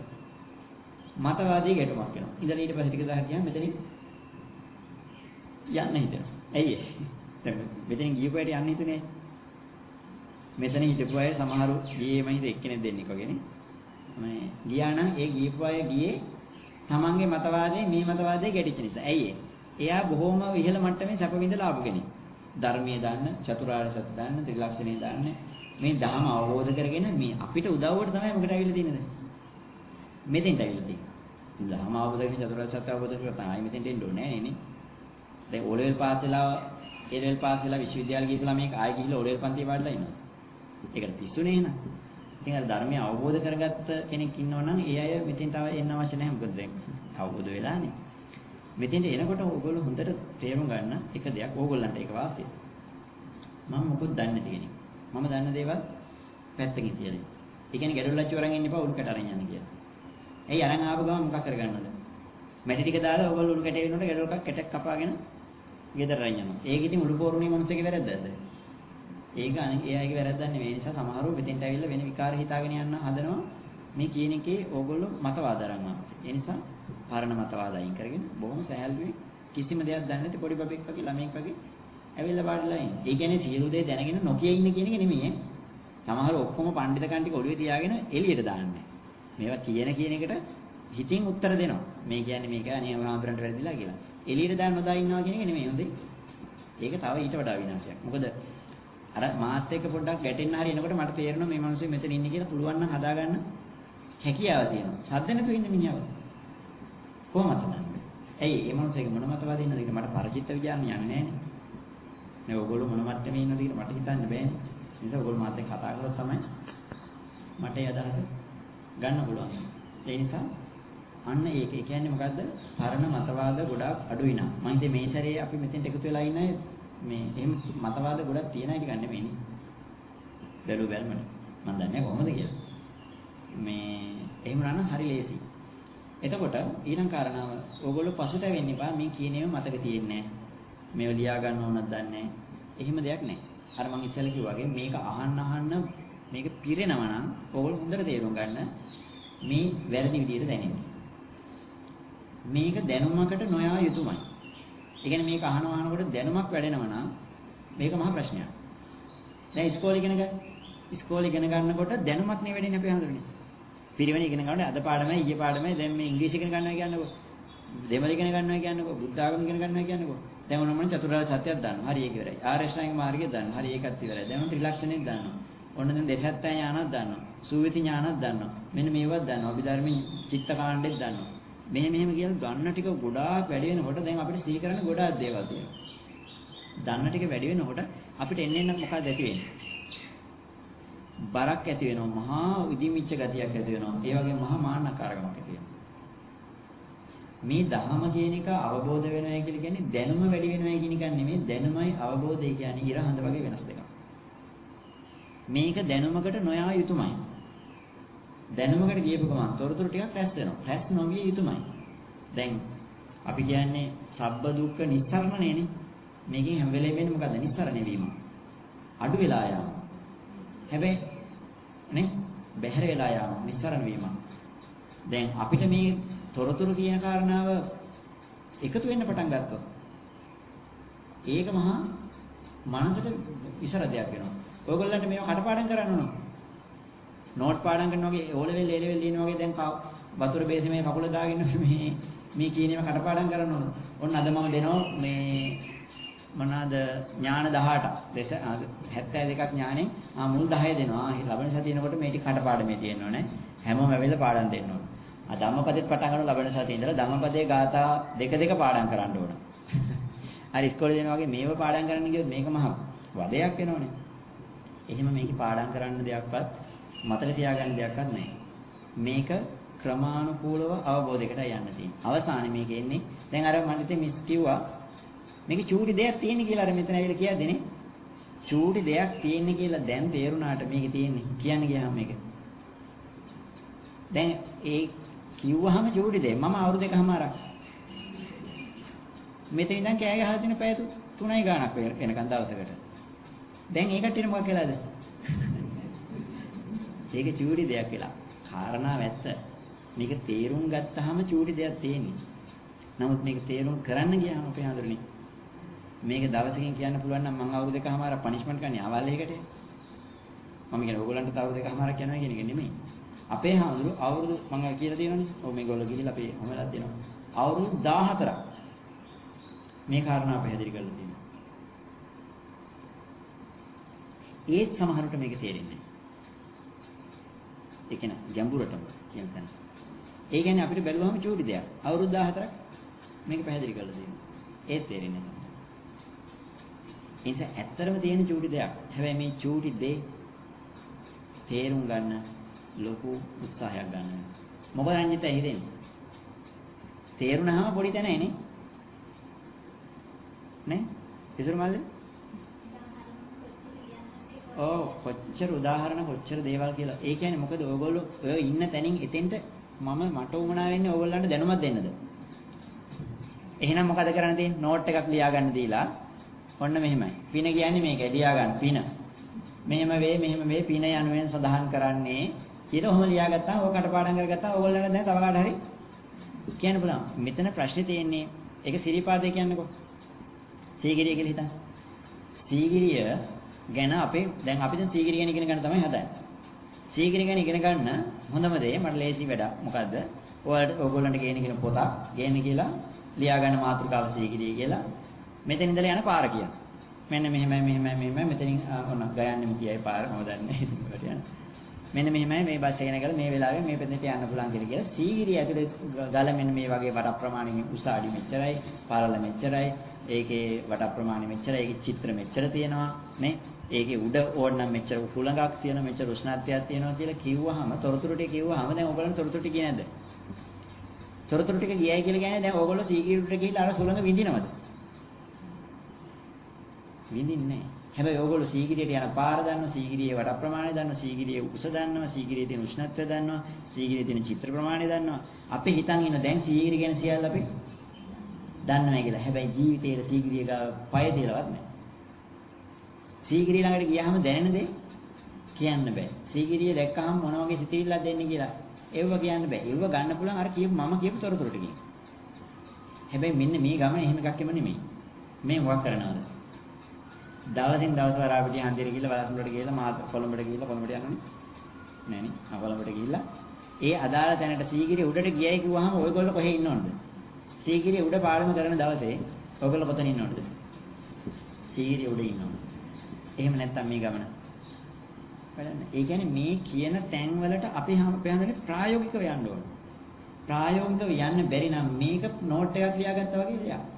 මතවාදී ගැටුමක් වෙනවා. ඉතින් ඊට පස්සේ ටික 10ක් ගියාම මෙතනින් යන්න හිතෙනවා. ඇයි ඒ? දැන් මෙතනින් ගියපු අයට යන්න හිතුනේ. මෙතන හිටපු අය සමහරු ගියේ මම හිත එක්කෙනෙක් දෙන්නෙක් වගේනේ. මේ ගියා නම් ඒ ගියපු අය ගියේ තමන්ගේ මතවාදයේ මේ මතවාදයේ ගැටිච්ච නිසා. ඇයි ඒ? එයා බොහොම ඉහළ මට්ටමේ සැප විඳලා ආපු කෙනෙක්. ධර්මයේ දාන්න, චතුරාර්ය සත්‍ය දාන්න, ත්‍රිලක්ෂණේ දාන්න, මේ ධර්ම අවබෝධ කරගෙන මේ අපිට උදව්වට තමයි මොකට ඇවිල්ලා තියෙන්නේ. මෙතෙන්ට ඇවිල්ලා තියෙන්නේ. ධර්ම අවබෝධ කරගෙන චතුරාර්ය සත්‍ය අවබෝධ කරලා තමයි මෙතෙන්ට එන්න ඕනේ නෑනේ. දැන් O level පාස් වෙලා, A level පාස් වෙලා විශ්වවිද්‍යාල ගිහලා මේක ආයෙ ගිහලා O level පන්තිය වඩලා ඉන්නවා. ඒකට පිස්සුනේ නේද? ඉතින් අර ධර්මය අවබෝධ කරගත්ත කෙනෙක් ඉන්නවා නම් ඒ අය මෙතෙන්ට එන්න අවශ්‍ය නැහැ. මොකද දැන් අවබෝධ වෙලානේ. මෙතෙන්ට එනකොට ඕගොල්ලෝ හොඳට තේරුම් ගන්න එක දෙයක් ඕගොල්ලන්ට ඒක වාසිය. මම මොකද දන්නේ නැති කෙනෙක්. මම දන්න දේවල් පැත්තකින් තියලා. ඒ කියන්නේ ගැඩොල් ලච්චු වරන් ඉන්න එපා උණු කැට අරන් යන්න කියලා. එයි අරන් ආව ගමන් මොකක් කරගන්නවද? මැටි ටික දාලා ඕගොල්ලෝ උණු කැටේ වෙනකොට ගැඩොල් එකක් කැටක් කපාගෙන ගෙදර යනවා. ඒක ඉතින් උඩු පෝරුණේ මොනසේගේ වැරද්දද? ඒක ඒ අයගේ වැරද්දක් නෙවෙයි. ඒ නිසා සමහරව මෙතෙන්ට ඇවිල්ලා වෙන විකාර හිතාගෙන යන්න හදනවා. මේ කියන එකේ ඕගොල්ලෝ මතවාද අරන්නවා. ඒ නිසා පරණ මතවාද අයින් කරගෙන බොහොම සහැල්ලුවෙන් කිසිම දෙයක් දන්නේ නැති පොඩි බබෙක් වගේ ළමෙක් වගේ ඇවිල්ලා වාඩිලා ඉන්නේ. ඒ කියන්නේ සියලු දේ දැනගෙන නොකිය ඉන්න කියන එක නෙමෙයි ඈ. සමහර ඔක්කොම පඬිතකම් ටික ඔළුවේ තියාගෙන එළියට දාන්නේ. මේවා කියන එකට හිතින් උත්තර දෙනවා. මේ කියන්නේ මේක අනේ වහාඹරන්ට වැරදිලා කියලා. එළියට දාන්න නොදා ඉන්නවා කියන එක නෙමෙයි හොඳේ. ඒක තව ඊට වඩා විනාශයක්. මොකද අර මාත් එක්ක පොඩ්ඩක් ගැටෙන්න හරි එනකොට මට තේරෙනවා මේ මිනිස්සු මෙතන ඉන්නේ කියලා පුළුවන් නම් හදාගන්න හැකියාව තියෙනවා. සද්ද නැතුව ඉන්න මිනිහව. කොහොමද දන්නේ? ඇයි මේ මිනිස්සුගේ මොන මතවාද ඉන්නද කියලා මට පරිචිත්ත විඥාන යන්නේ නැහැ. මේ ඔයගොල්ලෝ මොන මට්ටමේ ඉන්නවද කියලා මට හිතන්න බෑනේ. ඒ නිසා ඔයගොල්ලෝ මාත් එක්ක කතා කරලා තමයි මට ඒ අදහස ගන්න පුළුවන්. ඒ නිසා අන්න ඒක කියන්නේ මොකද්ද? පරණ මතවාද ගොඩාක් අඩුයි නා. මම හිතේ මේ සැරේ අපි මෙතෙන්ට එකතු වෙලා ඉන්නේ මේ එහෙම මතවාද ගොඩක් තියෙන අය ටිකක් නෙමෙයිනේ. බැලු බැලමට. මම දන්නේ කොහොමද කියලා. මේ එහෙම නම් හරි ලේසි. එතකොට ඊළඟ කාරණාව ඕගොල්ලෝ පසුට වෙන්න එපා මේ කියන ඒවා මතක තියෙන්නේ නැහැ. මේව ලියා ගන්න ඕනද දන්නේ නැහැ. එහෙම දෙයක් නැහැ. අර මම ඉස්සෙල්ලා කිව්වා වගේ මේක අහන්න මේක පිරෙනවා නම් ඕගොල්ලෝ හොඳට තේරුම් ගන්න මේ වැරදි විදිහට දැනෙන්නේ. මේක දැනුමකට නොයා යුතුමයි. ඒ කියන්නේ මේක අහනකොට දැනුමක් වැඩෙනවා නම් මේක මහා ප්‍රශ්නයක්. දැන් ඉස්කෝලේ ඉගෙන ගන්න. ඉස්කෝලේ ඉගෙන ගන්නකොට දැනුමක් නේ වැඩෙන්නේ අපි හඳුනන්නේ. පිරිවෙන ඉගෙන ගන්නකොට අද පාඩමයි ඊයේ පාඩමයි දැන් මේ ඉංග්‍රීසි ඉගෙන ගන්නවා කියන්නකෝ. දෙමළ ඉගෙන ගන්නවා කියන්නකෝ. බුද්ධ ආගම ඉගෙන ගන්නවා කියන්නකෝ. දැන් මොනම චතුරාර්ය සත්‍යයක් දන්නවා. හරි ඒක ඉවරයි. ආර්යශ්‍රාංග මාර්ගය දන්නවා. හරි ඒකත් ඉවරයි. දැන් ත්‍රිලක්ෂණයක් දන්නවා. ඔන්න දැන් දේශත්‍ය ඥානක් දන්නවා. සූවිති ඥානක් දන්නවා. මෙන්න මේවත් දන්නවා. අභිධර්මී චිත්තකාණ්ඩෙත් දන්නවා. මෙහෙම කියලා ගන්න ටික ගොඩාක් වැඩි වෙනකොට දැන් අපිට සිහි කරන්න ගොඩාක් දේවල් තියෙනවා. දන්න ටික වැඩි වෙනකොට අපිට එන්න මොකක්ද ඇති වෙන්නේ? බරක් ඇති වෙනවා. මහා උදිමිච්ච ගතියක් ඇති වෙනවා. ඒ වගේම මහා මාන්නකාරකමක් ඇති වෙනවා. මේ ධහම කියන එක අවබෝධ වෙනවා කියලා කියන්නේ දැනුම වැඩි වෙනවා කියන එක නෙමෙයි. දැනුමයි අවබෝධය කියන්නේ ඉර හඳ වගේ වෙනස් දෙකක්. මේක දැනුමකට නොයා යුතුමයි. දැනුමකට ගියපු ගමන් තොරතුරු ටිකක් රැස් වෙනවා. රැස් නොවිය යුතුමයි. දැන් අපි කියන්නේ සබ්බ දුක්ඛ නිස්සරණනේ. මේකෙන් හැම වෙලේම වෙන්නේ මොකද්ද? නිස්සරණ වීම. අඩු වෙලා යාම. හැබැයි නේ බැහැර වෙලා යාම නිස්සරණ වීම. දැන් අපිට මේ තොරතුරු කියන කාරණාව එකතු වෙන්න පටන් ගත්තොත් ඒක මහා මනසට විසර දෙයක් වෙනවා. ඔයගොල්ලන්ට මේව කටපාඩම් කරන්න ඕන. නෝට් පාඩම් කරනවා වගේ ඕ ලෙවල් ඒ ලෙවල් ලියනවා වගේ දැන් වතුර බේසෙ මේ කකුල දාගෙන මේ කියන ඒවා කටපාඩම් කරන්න ඕන. ඔන්න අද මම දෙනවා මේ මොනවාද ඥාන 18 72ක් ඥානෙ මුල් 10 දෙනවා. ලබන සතිය එනකොට මේ ටික කටපාඩමේ තියෙන්න ඕනේ. හැමෝම ඇවිල්ලා පාඩම් දෙන්න ඕන. ධම්මපදෙත් පටන් ගන්න ලබන සතියේ ඉඳලා ධම්මපදයේ ගාථා දෙක පාඩම් කරන්න ඕන. හරි ඉස්කෝලේ දෙනවා වගේ මේව පාඩම් කරන්න ගියොත් මේක මහ වදයක් වෙනවනේ. එහෙම මේකේ පාඩම් කරන්න දෙයක්වත් මතක තියාගන්න දෙයක්වත් නැහැ. මේක ක්‍රමානුකූලව අවබෝධයකට යන්න තියෙනවා. අවසානයේ මේක එන්නේ දැන් අර මම ඉතින් මිස් කිව්වා මේක චූටි දෙයක් තියෙන කියලා අර මෙතන ඇවිල්ලා කියද්දිනේ. චූටි දෙයක් තියෙන කියලා දැන් තේරුණාට මේක තියෙන්නේ කියන්න ගියාම මේක. දැන් ඒ කිව්වහම චූටි දෙයක්. මම අවුරුදු 2කමාරක් මෙතන ඉඳන් කෑ ගහලා තියෙන පැය 3යි ගාණක් වෙනකන් දවසකට. දැන් ඒකට මොකක් කියලාද? ඒක චූටි දෙයක් කියලා. කාරණාව ඇත්ත. මේක තේරුම් ගත්තාම චූටි දෙයක් තියෙන්නේ. නමුත් මේක තේරුම් කරන්න ගියාම අපේ හඳුරන්නේ මේක දවසකින් කියන්න පුළුවන් නම් මම අවුරුදු 2කමාරක් පනිෂ්මන්ට් ගන්නේ අවල් එකකට. මම කියන්නේ ඕගොල්ලන්ට අවුරුදු 2කමාරක් යනවා කියන එක නෙමෙයි. අපේ හඳුරු අවුරුදු මම කියලා තියෙනවනේ. ඔව් මේගොල්ලෝ ගිහිල්ලා අපි හැමදාම දෙනවා. අවුරුදු 14ක් මේ කාරණා පැහැදිලි කරලා තියෙනවා. ඒත් සමහරවිට මේක තේරෙන්නේ නැහැ. ඒ කියන්නේ ගැඹුරටම කියන තැන. ඒ කියන්නේ අපිට බැලුවම චූටි දෙයක්. අවුරුදු 14ක් මේක පැහැදිලි කරලා තියෙනවා. ඒත් තේරෙන්නේ නැහැ. ඒ නිසා ඇත්තටම තියෙන චූටි දෙයක්. හැබැයි මේ චූටි දේ තේරුම් ගන්න ලොකු උත්සාහයක් ගන්න වෙනවා. මොකද රංජිත හිතෙන්නේ? තේරුණාම පොඩි තැන එනේ. නේ? ඉතුරු මල්ලේ? ඔව් කොච්චර උදාහරණ කොච්චර දේවල් කියලා. ඒ කියන්නේ මොකද ඔයගොල්ලෝ ඔය ඉන්න තැනින් එතෙන්ට මට උමනා වෙන්නේ ඕගොල්ලන්ට දැනුමක් දෙන්නද? එහෙනම් මොකද කරන්න තියෙන්නේ? නෝට් එකක් ලියා ගන්න දීලා ඔන්න මෙහෙමයි. පින කියන්නේ මේකයි. ලියා ගන්න පින. මෙහෙම වේ පින යනුවෙන් සඳහන් කරන්නේ කියලා ඔහොම ලියාගත්තාම ඔය කටපාඩම් කරගත්තාම ඕගොල්ලන්ට දැන් තව කාට හරි කියන්න පුළුවන්. මෙතන ප්‍රශ්නේ තියෙන්නේ ඒක සිරිපාදේ කියන්නකෝ. සීගිරිය කියලා හිතන්න. සීගිරිය ගැන අපි දැන් දැන් සීගිරිය ගැන ඉගෙන ගන්න තමයි හදන්නේ. සීගිරිය ගැන ඉගෙන ගන්න හොඳම දේ මට ලේසි වැඩක්. මොකද්ද? ඔයාලට ඕගොල්ලන්ට කියන පොතක් ගේන්න කියලා ලියා ගන්න මාතෘකාව සීගිරිය කියලා. මෙතන ඉඳලා යන පාර කියන. මෙන්න මෙහෙමයි මෙතනින් ඔන්න ගයන්නෙම කියයි පාර මම දන්නේ ඉතින් මෙන්න මෙහෙමයි මේ බස් එක නැගලා මේ වෙලාවේ මේ පැත්තට යන්න පුළුවන් කියලා සීගිරිය ඇතුලේ ගල මෙන්න මේ වගේ වට ප්‍රමාණෙකින් උස අඩි මෙච්චරයි පාරල මෙච්චරයි ඒකේ වට ප්‍රමාණය මෙච්චරයි ඒකේ චිත්‍ර මෙච්චර තියෙනවා නේ ඒකේ උඩ ඕනනම් මෙච්චර හුලඟක් තියෙනවා මෙච්චර උෂ්ණත්වයක් තියෙනවා කියලා කිව්වහම තොරතුරු ටික කිව්වහම දැන් ඔයගොල්ලන් තොරතුරු ටික කියන්නේ නැද්ද තොරතුරු ටික ගියයි කියලා කියන්නේ දැන් ඔයගොල්ලෝ සීගිරියට ගිහිල්ලා අර සුළඟ විඳිනවද විඳින්නේ නැහැ. හැබැයි ඕගොල්ලෝ සීගිරියට යන පාර දන්නවා, සීගිරියේ වට ප්‍රමාණය දන්නවා, සීගිරියේ උස දන්නවා, සීගිරියේ තියෙන උෂ්ණත්වය දන්නවා, සීගිරියේ තියෙන චිත්‍ර ප්‍රමාණය දන්නවා. අපි හිතන් ඉන්න දැන් සීගිරිය ගැන සියල්ල අපි දන්නවා කියලා. හැබැයි ජීවිතයේ සීගිරිය ගාව පය තියලවත් නැහැ. සීගිරිය ළඟට ගියාම දැනෙන දේ කියන්න බෑ. සීගිරිය දැක්කහම මොන වගේ සිතිවිල්ලක් දෙන්නේ කියලා ඒව කියන්න බෑ. ඒව ගන්න පුළුවන් අර මම කියපු තොරතුරු ටිකෙන්. හැබැයි මෙන්න මේ ගමන එහෙම එකක් නෙමෙයි. මේ මොකක් කරනවද? දවසින් දවස වරාපිටිය හන්දියට ගිහිල්ලා වලසුන්ට ගිහිල්ලා මාත් කොළඹට ගිහිල්ලා කොළඹට යනවනේ නෑනේ කොළඹට ගිහිල්ලා ඒ අදාළ තැනට සීගිරිය උඩට ගියයි කිව්වහම ඔයගොල්ලෝ කොහෙ ඉන්නවද සීගිරිය උඩ පාඩම කරන දවසේ ඔයගොල්ලෝ කොතන ඉන්නවද සීගිරිය උඩ ඉන්නවද එහෙම නැත්තම් මේ ගමන බලන්න ඒ කියන්නේ මේ කියන තැන් වලට අපි හැමෝටම ප්‍රායෝගිකව යන්න ඕන ප්‍රායෝගිකව යන්න බැරි නම් මේක නෝට් එකක් ලියාගත්තා වගේ දෙයක්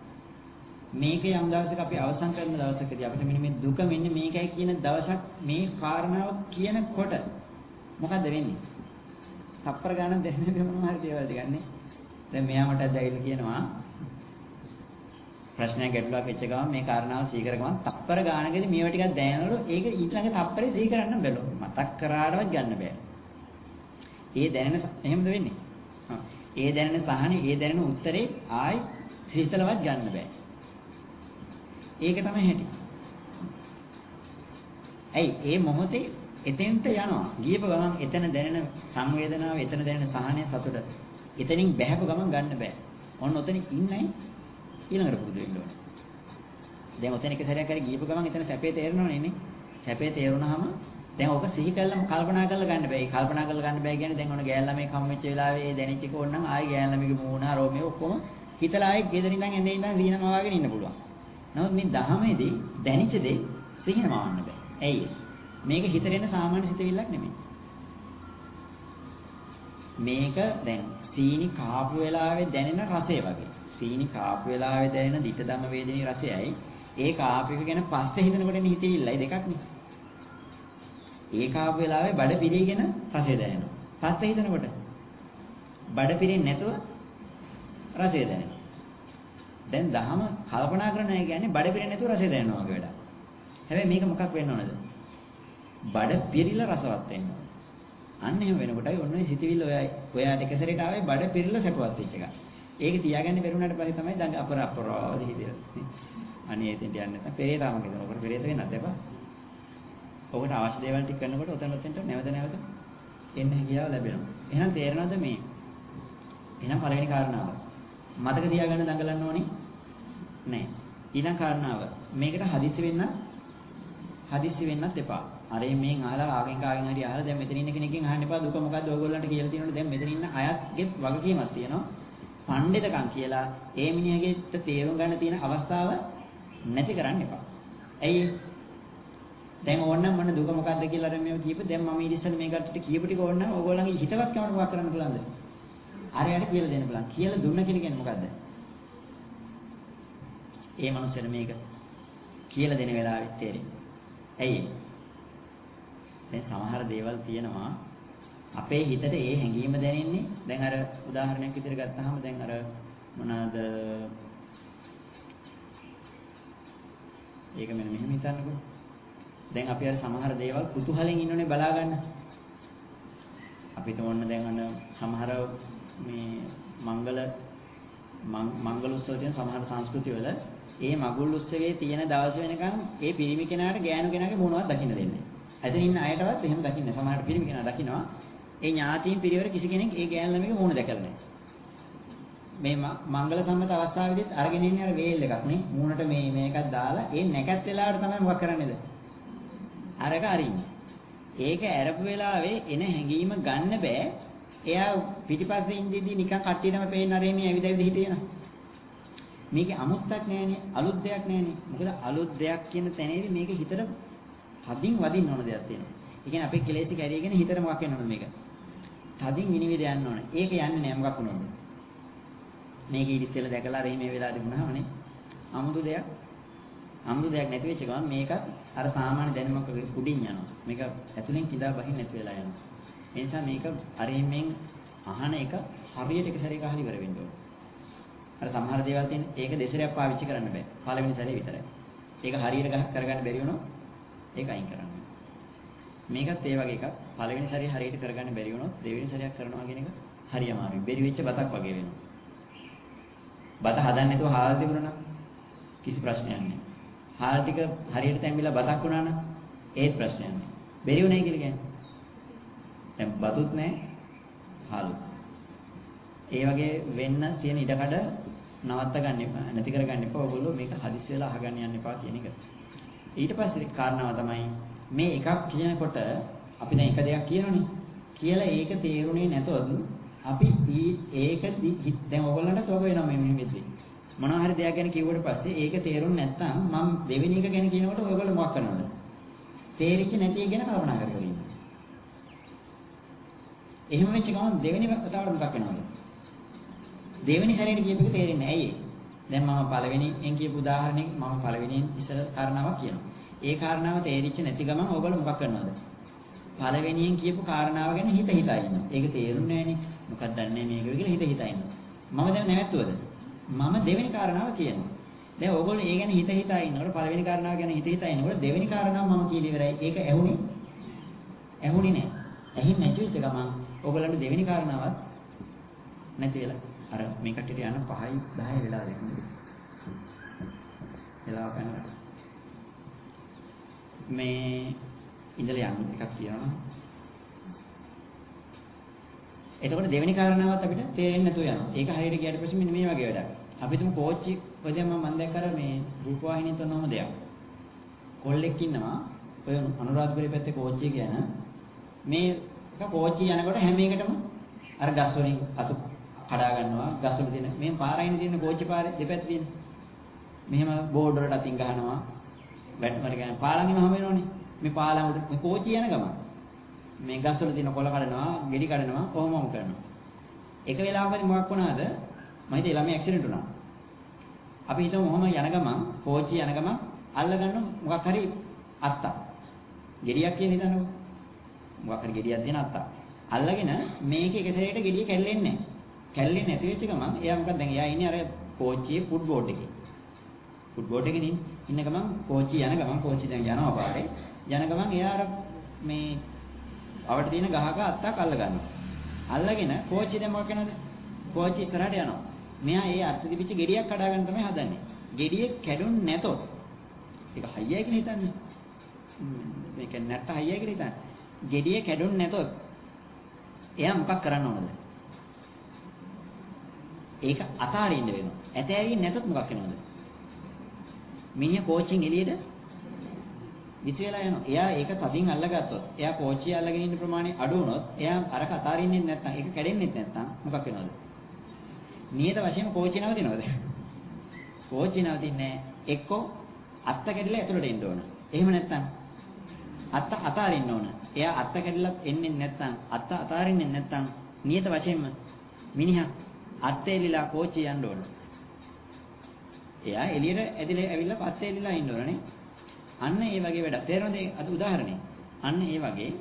මේක යම් දවසක අපි අවසන් කරන දවසකදී අපිට මෙන්න මේ දුක මෙන්න මේකයි කියන දවසක් මේ කාරණාව කියනකොට මොකද්ද වෙන්නේ? තප්පර ගණන් දැනෙන්නේ මොනවා හරි දේවල් ටිකක් නේ. දැන් මෙයා මට දැයිලා කියනවා ප්‍රශ්නයක් ගැටලුවක් වෙච්ච ගමන් මේ කාරණාව සීකර ගමන් තප්පර ගානකදී මේවා ටිකක් දැනනවලු ඒක ඊළඟ තප්පරේ සීකරන්න බැලුවා. මතක් කරාටවත් ගන්න බෑ. ඒ දැනෙන එහෙමද වෙන්නේ? ඒ දැනෙන සහනේ ඒ දැනෙන උත්තරේ ආයි හිතලවත් ගන්න බෑ. ඒක තමයි හැටි. ඇයි ඒ මොහොතේ එතෙන්ට යනවා. ගියප ගමන් එතන දැනෙන සංවේදනාව, එතන දැනෙන සහනය සතුට. එතනින් බහැපු ගමන් ගන්න බෑ. ඔන්න ඔතන ඉන්නයි ඊළඟට පුරුදු වෙන්න ඕනේ. දැන් ඔතන එක සැරයක් හරි ගියප ගමන් එතන සැපේ තේරෙනවනේ නේ. සැපේ තේරුණාම දැන් ඔක සිහි කරලා කල්පනා කරලා ගන්න බෑ. ඒ කල්පනා කරලා ගන්න බෑ කියන්නේ දැන් ඔන්න ගෑන් ළමයි කම්මැච්ච වෙලාවේ ඒ දැනෙච්ච එක ඕනනම් ආයි ගෑන් ළමයිගේ මූණ රෝමේ ඔක්කොම හිතලා ආයි ගෙදරින් ඉඳන් එන්නේ ඉඳන් සීනම වගේ ඉන්න පුළුවන්. නමුත් මේ දහමේදී දැනිච්ච දේ සිහිනවන්න බෑ. ඇයි මේක හිතට එන සාමාන්‍ය සිතවිල්ලක් නෙමෙයි. මේක දැන් සීනි කාපු වෙලාවේ දැනෙන රසය වගේ. සීනි කාපු වෙලාවේ දැනෙන දිට ධම්ම වේදිනී රසයයි ඒ කාපු එක ගැන පස්සේ හිතනකොට එන හිතවිල්ලයි දෙකක් නේ. ඒ කාපු වෙලාවේ බඩ පිරීගෙන රසය දැනෙනවා. පස්සේ හිතනකොට බඩ පිරෙන්නේ නැතුව රසය දැනෙනවා. දැන් දහම කල්පනා කරන අය කියන්නේ බඩ පිරෙන්නේ නැතුව රසය දැනෙනවා වගේ වැඩක්. හැබැයි මේක මොකක් වෙන්න ඕනද? බඩ පිරිලා රසවත් වෙන්න ඕන. අන්න එහෙම වෙනකොටයි ඔන්න ඔය සිතිවිල්ල ඔයාට එක සැරේට ආවේ බඩ පිරිලා සැපවත් වෙච්ච එක. ඒක තියාගන්න බැරුණාට පස්සේ තමයි දැන් අපරාධ හිතේ. අනේ එතෙන් යන්නේ නැත්නම් පෙරේතාම කියනවා. ඔකට පෙරේත වෙන්නත් එපා. ඔකට අවශ්‍ය දේවල් ටික කරනකොට ඔතනට නැවත එන්න හැකියාව ලැබෙනවා. එහෙනම් තේරෙනවද මේ? එහෙනම් පළවෙනි කාරණාව. මතක තියාගන්න දඟලන්න ඕනේ නෑ. ඊළඟ කාරණාව මේකට හදිස්සි වෙන්නත් එපා. අර මේන් අහලා ආගෙන් හරි අහලා දැන් මෙතන ඉන්න කෙනකින් අහන්න එපා දුක මොකද්ද ඔයගොල්ලන්ට කියලා තියෙනවනේ දැන් මෙතන ඉන්න අයත්ගේ වගකීමක් තියෙනවා. පඬිතකම් කියලා ඒ මිනිහගේ තේරුම් ගන්න තියෙන අවස්ථාව නැති කරන්න එපා. ඇයි දැන් ඕනනම් මොන දුක මොකද්ද කියලා අර මේව කියපු දැන් මම ඊට මේ කට්ටියට කියපු ටික ඕනනම් ඕගොල්ලන්ගේ හිතවත්කමට මොකක් කරන්න පුළුවන්ද? අරයට කියලා දෙන්න බලන්න. කියලා දුන්න කෙනෙක් කියන්නේ මොකද්ද? ඒ මනුස්සයන මේක කියලා දෙන වෙලාවෙත් තේරෙන්නේ. ඇයි? දැන් සමහර දේවල් තියෙනවා අපේ හිතට ඒ හැඟීම දැනෙන්නේ. දැන් අර උදාහරණයක් විදිහට ගත්තාම දැන් අර මොනවාද? ඒක මෙන්න මෙහෙම හිතන්නකෝ. දැන් අපි අර සමහර දේවල් කුතුහලෙන් ඉන්නෝනේ බලා ගන්න. අපි තෝරන දැන් අන්න සමහර මේ මංගල මංගල උත්සව තියෙන සමහර සංස්කෘතිවල ඒ මගුල් උත්සවයේ තියෙන දවස් වෙනකන් ඒ පිරිමි කෙනාට ගෑනු කෙනාගේ මොනවත් දකින්න දෙන්නේ නැහැ. ඇතන ඉන්න අයටවත් එහෙම දකින්න නැහැ. සමහරට පිරිමි කෙනා දකින්නවා. ඒ ඥාතීන් පිරිවර කිසි කෙනෙක් ඒ ගෑනු ළමයිගේ මොන දැකලා නැහැ. මේ මංගල සම්මත අවස්ථාවේදීත් අරගෙන ඉන්නේ අර වේල් එකක් නේ. මූණට මේකක් දාලා ඒ නැකත් වෙලාවට තමයි මොකක් කරන්නේද? අරක අරින්නේ. ඒක ඇරපු වෙලාවේ එන හැඟීම ගන්න බෑ. එයා පිටිපස්සේ ඉඳිද්දී නිකන් කට්ටියටම පේන්න අරේ මේ ඇවිද හිටියන. මේකේ අමුත්තක් නෑනේ, අලුත් දෙයක් නෑනේ. මොකද අලුත් දෙයක් කියන තැනේදී මේක හිතට තදින් වදින්න ඕන දෙයක් තියෙනවා. ඒ කියන්නේ අපේ කෙලෙසි කැරීගෙන හිතට මොකක් වෙන්න ඕනද මේක? තදින් විනිවිද යන්න ඕනේ. ඒක යන්නේ නෑ මොකක් වුණොත්. මේක ඉතිස්සෙල්ලා දැකලා අර මේ වෙලාවට වුණාමනේ. අමුතු දෙයක් නැති වෙච්ච ගමන් මේක අර සාමාන්‍ය දැනුමක උඩින් යනවා. මේක ඇතුලෙන් කිඳා බහින්න නැති වෙලා යනවා. ඒ නිසා මේක අරින්ෙන් අහන එක හරියට එක සැරේක අහලා ඉවර වෙන්න ඕනේ. අර සමහර දේවල් තියෙන ඒක දෙසරයක් පාවිච්චි කරන්න බෑ. පළවෙනි සැරේ විතරයි. ඒක හරියට කරගන්න බැරි වුණොත් ඒක අයින් කරන්න. මේකත් ඒ වගේ එකක්. පළවෙනි සැරේ හරියට කරගන්න බැරි වුණොත් දෙවෙනි සැරයක් කරනවා කියන එක හරි අමාරුයි. බැරි වෙච්ච බතක් වගේ වෙනවා. බත හදන්න නැතුව හාල් තිබුණා නම් කිසි ප්‍රශ්නයක් නැහැ. හාල් ටික හරියට තැම්බිලා බතක් වුණා නම් ඒත් ප්‍රශ්නයක් නැහැ. බැරි වුණයි කියලා කියන්නේ. දැන් බතුත් නැහැ හාලුත්. ඒ වගේ වෙන්න තියෙන ඉඩකඩ නවත්ත ගන්න එපා. නැති කර ගන්න එපා. ඔයගොල්ලෝ මේක හදිස්සි වෙලා අහගන්න යන්න එපා කියන එක. ඊට පස්සේ කාරණාව තමයි මේ එකක් කියනකොට අපි දැන් එක දෙයක් කියනවනේ. කියලා ඒක තේරුනේ නැතොත් අපි ඒක දැන් ඔයගොල්ලන්ට තෝග වෙනවා මේ මෙහෙම වෙද්දී. මොනවා හරි දෙයක් ගැන කිව්වට පස්සේ ඒක තේරුන්නේ නැත්නම් මම දෙවෙනි එක ගැන කියනකොට ඔයගොල්ලෝ මොකක් කරනවද? තේරිච්ච නැති එක ගැන කල්පනා කරගෙන ඉන්නවා. එහෙම වෙච්ච ගමන් දෙවෙනි වතාවට මොකක් වෙනවද? දෙවෙනි හැරේට කියපු එක තේරෙන්නේ නැහැ. ඇයි ඒ? දැන් මම පළවෙනියෙන් කියපු උදාහරණයක් මම පළවෙනියෙන් ඉස්සර කාරණාවක් කියනවා. ඒ කාරණාව තේරිච්ච නැති ගමන් ඔයගොල්ලෝ මොකක් කරනවද? පළවෙනියෙන් කියපු කාරණාව ගැන හිතා ඉන්නවා. ඒක තේරුන්නේ නැහනේ. මොකක්ද දන්නේ මේක කියලා හිතා ඉන්නවා. මම දැන් නැවැත්තුවද? මම දෙවෙනි කාරණාව කියනවා. දැන් ඕගොල්ලෝ ඒ ගැන හිතා ඉන්නකොට පළවෙනි කාරණාව ගැන හිතා ඉන්නකොට දෙවෙනි කාරණාව මම කියලා ඉවරයි. ඒක ඇහුනේ නැහැ. ඇහින් නැති වෙච්ච ගමන් ඕගොල්ලන්ට දෙවෙනි කාරණාවත් නැති වෙලා. අර මේ කට්ටියට යන 5යි 10යි වෙලා දෙන්නේ. වෙලාව කරනවා. මේ ඉඳලා යන්න එකක් කියනවා. එතකොට දෙවෙනි කාරණාවත් අපිට තේරෙන්නේ නැතුව යනවා. ඒක හරියට ගියාට පස්සේ මෙන්න මේ වගේ වැඩක්. අපි තුමු කෝච්චි ඔය දැන් මම දැක්කර මේ රූපවාහිනියෙන් තනම දෙයක්. කොල්ලෙක් ඉන්නවා ඔය අනුරාධපුරේ පැත්තේ කෝච්චිය කියන මේ කෝච්චිය යනකොට හැම එකටම අර ගස් වලින් අතු කඩා ගන්නවා. ගස් වල තියෙන මේ පාරයින් තියෙන කෝච්චි පාරේ දෙපැත්ත තියෙන. මෙහෙම බෝඩ් වලට අතින් ගහනවා. වැට්මර ගන්න පාලංගිම හැම වෙනවනේ. මේ පාලංග උඩ මේ කෝච්චිය යන ගමන් මේ ගස් වල තියෙන කොළ කඩනවා, ගෙඩි කඩනවා, කොහොමම කරනවා. එක වෙලාවකදී මොකක් වුණාද? මම හිතේ ළමයි ඇක්සිඩන්ට් වුණා. අපි හිතමු මොහොම යන ගමන්, කෝච්චිය යන ගමන් අල්ල ගන්න මොකක් හරි අත්තක්. ගෙඩියක් කියන හිතන්නකො. මොකක් හරි ගෙඩියක් දෙන අත්තක්. අල්ලගෙන මේක එක සැරේට ගෙඩිය කැල්ලෙන්නේ නැහැ. කැල්ලෙන්නේ නැති වෙච්ච ගමන් එයා මොකද දැන් එයා ඉන්නේ අර කෝච්චියේ ෆුට් බෝඩ් එකේ. ෆුට් බෝඩ් එකේ ඉන්න ගමන් කෝච්චිය යන ගමන් කෝච්චිය දැන් යනවා පාරේ. යන ගමන් එයා අර මේ අවට තියෙන ගහක අත්තක් අල්ල ගන්නවා. අල්ලගෙන කෝච්චිය දැන් මොකක් කරනවද? කෝච්චිය ඉස්සරහට යනවා. මෙයා ඒ අත්ති තිබිච්ච ගෙඩියක් කඩා ගන්න තමයි හදන්නේ. ගෙඩිය කැඩුන්නේ නැතොත් ඒක හයියයි කියලා හිතන්නේ. මේක නැට්ට හයියයි කියලා හිතන්නේ. ගෙඩිය කැඩුන්නේ නැතොත් එයා මොකක් කරන්න ඕනද? ඒක අතාරින්න වෙනවා. ඇතෑරින්නේ නැතොත් මොකක් වෙනවද? මිනිහා කෝච්චියෙන් එළියට විසි වෙලා යනවා. එයා ඒක තදින් අල්ලගත්තොත්, එයා කෝච්චිය අල්ලගෙන ඉන්න ප්‍රමාණය අඩු වුණොත්, එයා අරක අතාරින්නේ නැත්නම්, ඒක කැඩෙන්නේ නැත්නම් මොකක් වෙනවද? නියත වශයෙන්ම කෝච්චිය නවතිනවද? කෝච්චිය නවතින්නේ එක්කෝ අත්ත කැඩිලා ඇතුළට එන්න ඕන. එහෙම නැත්නම් අත්ත අතාරින්න ඕන. එයා අත්ත කැඩිලා එන්නේ නැත්නම්, අත්ත අතාරින්නේ නැත්නම් නියත වශයෙන්ම මිනිහා අත්ත එලිලා කෝච්චිය යන්න ඕන. එයා එළියට ඇදලා ඇවිල්ලා පස්සේ එලිලා ඉන්න ඕනනේ. අන්න ඒ වගේ වැඩක්. තේරෙනවද? අද උදාහරණේ. අන්න ඒ වගේ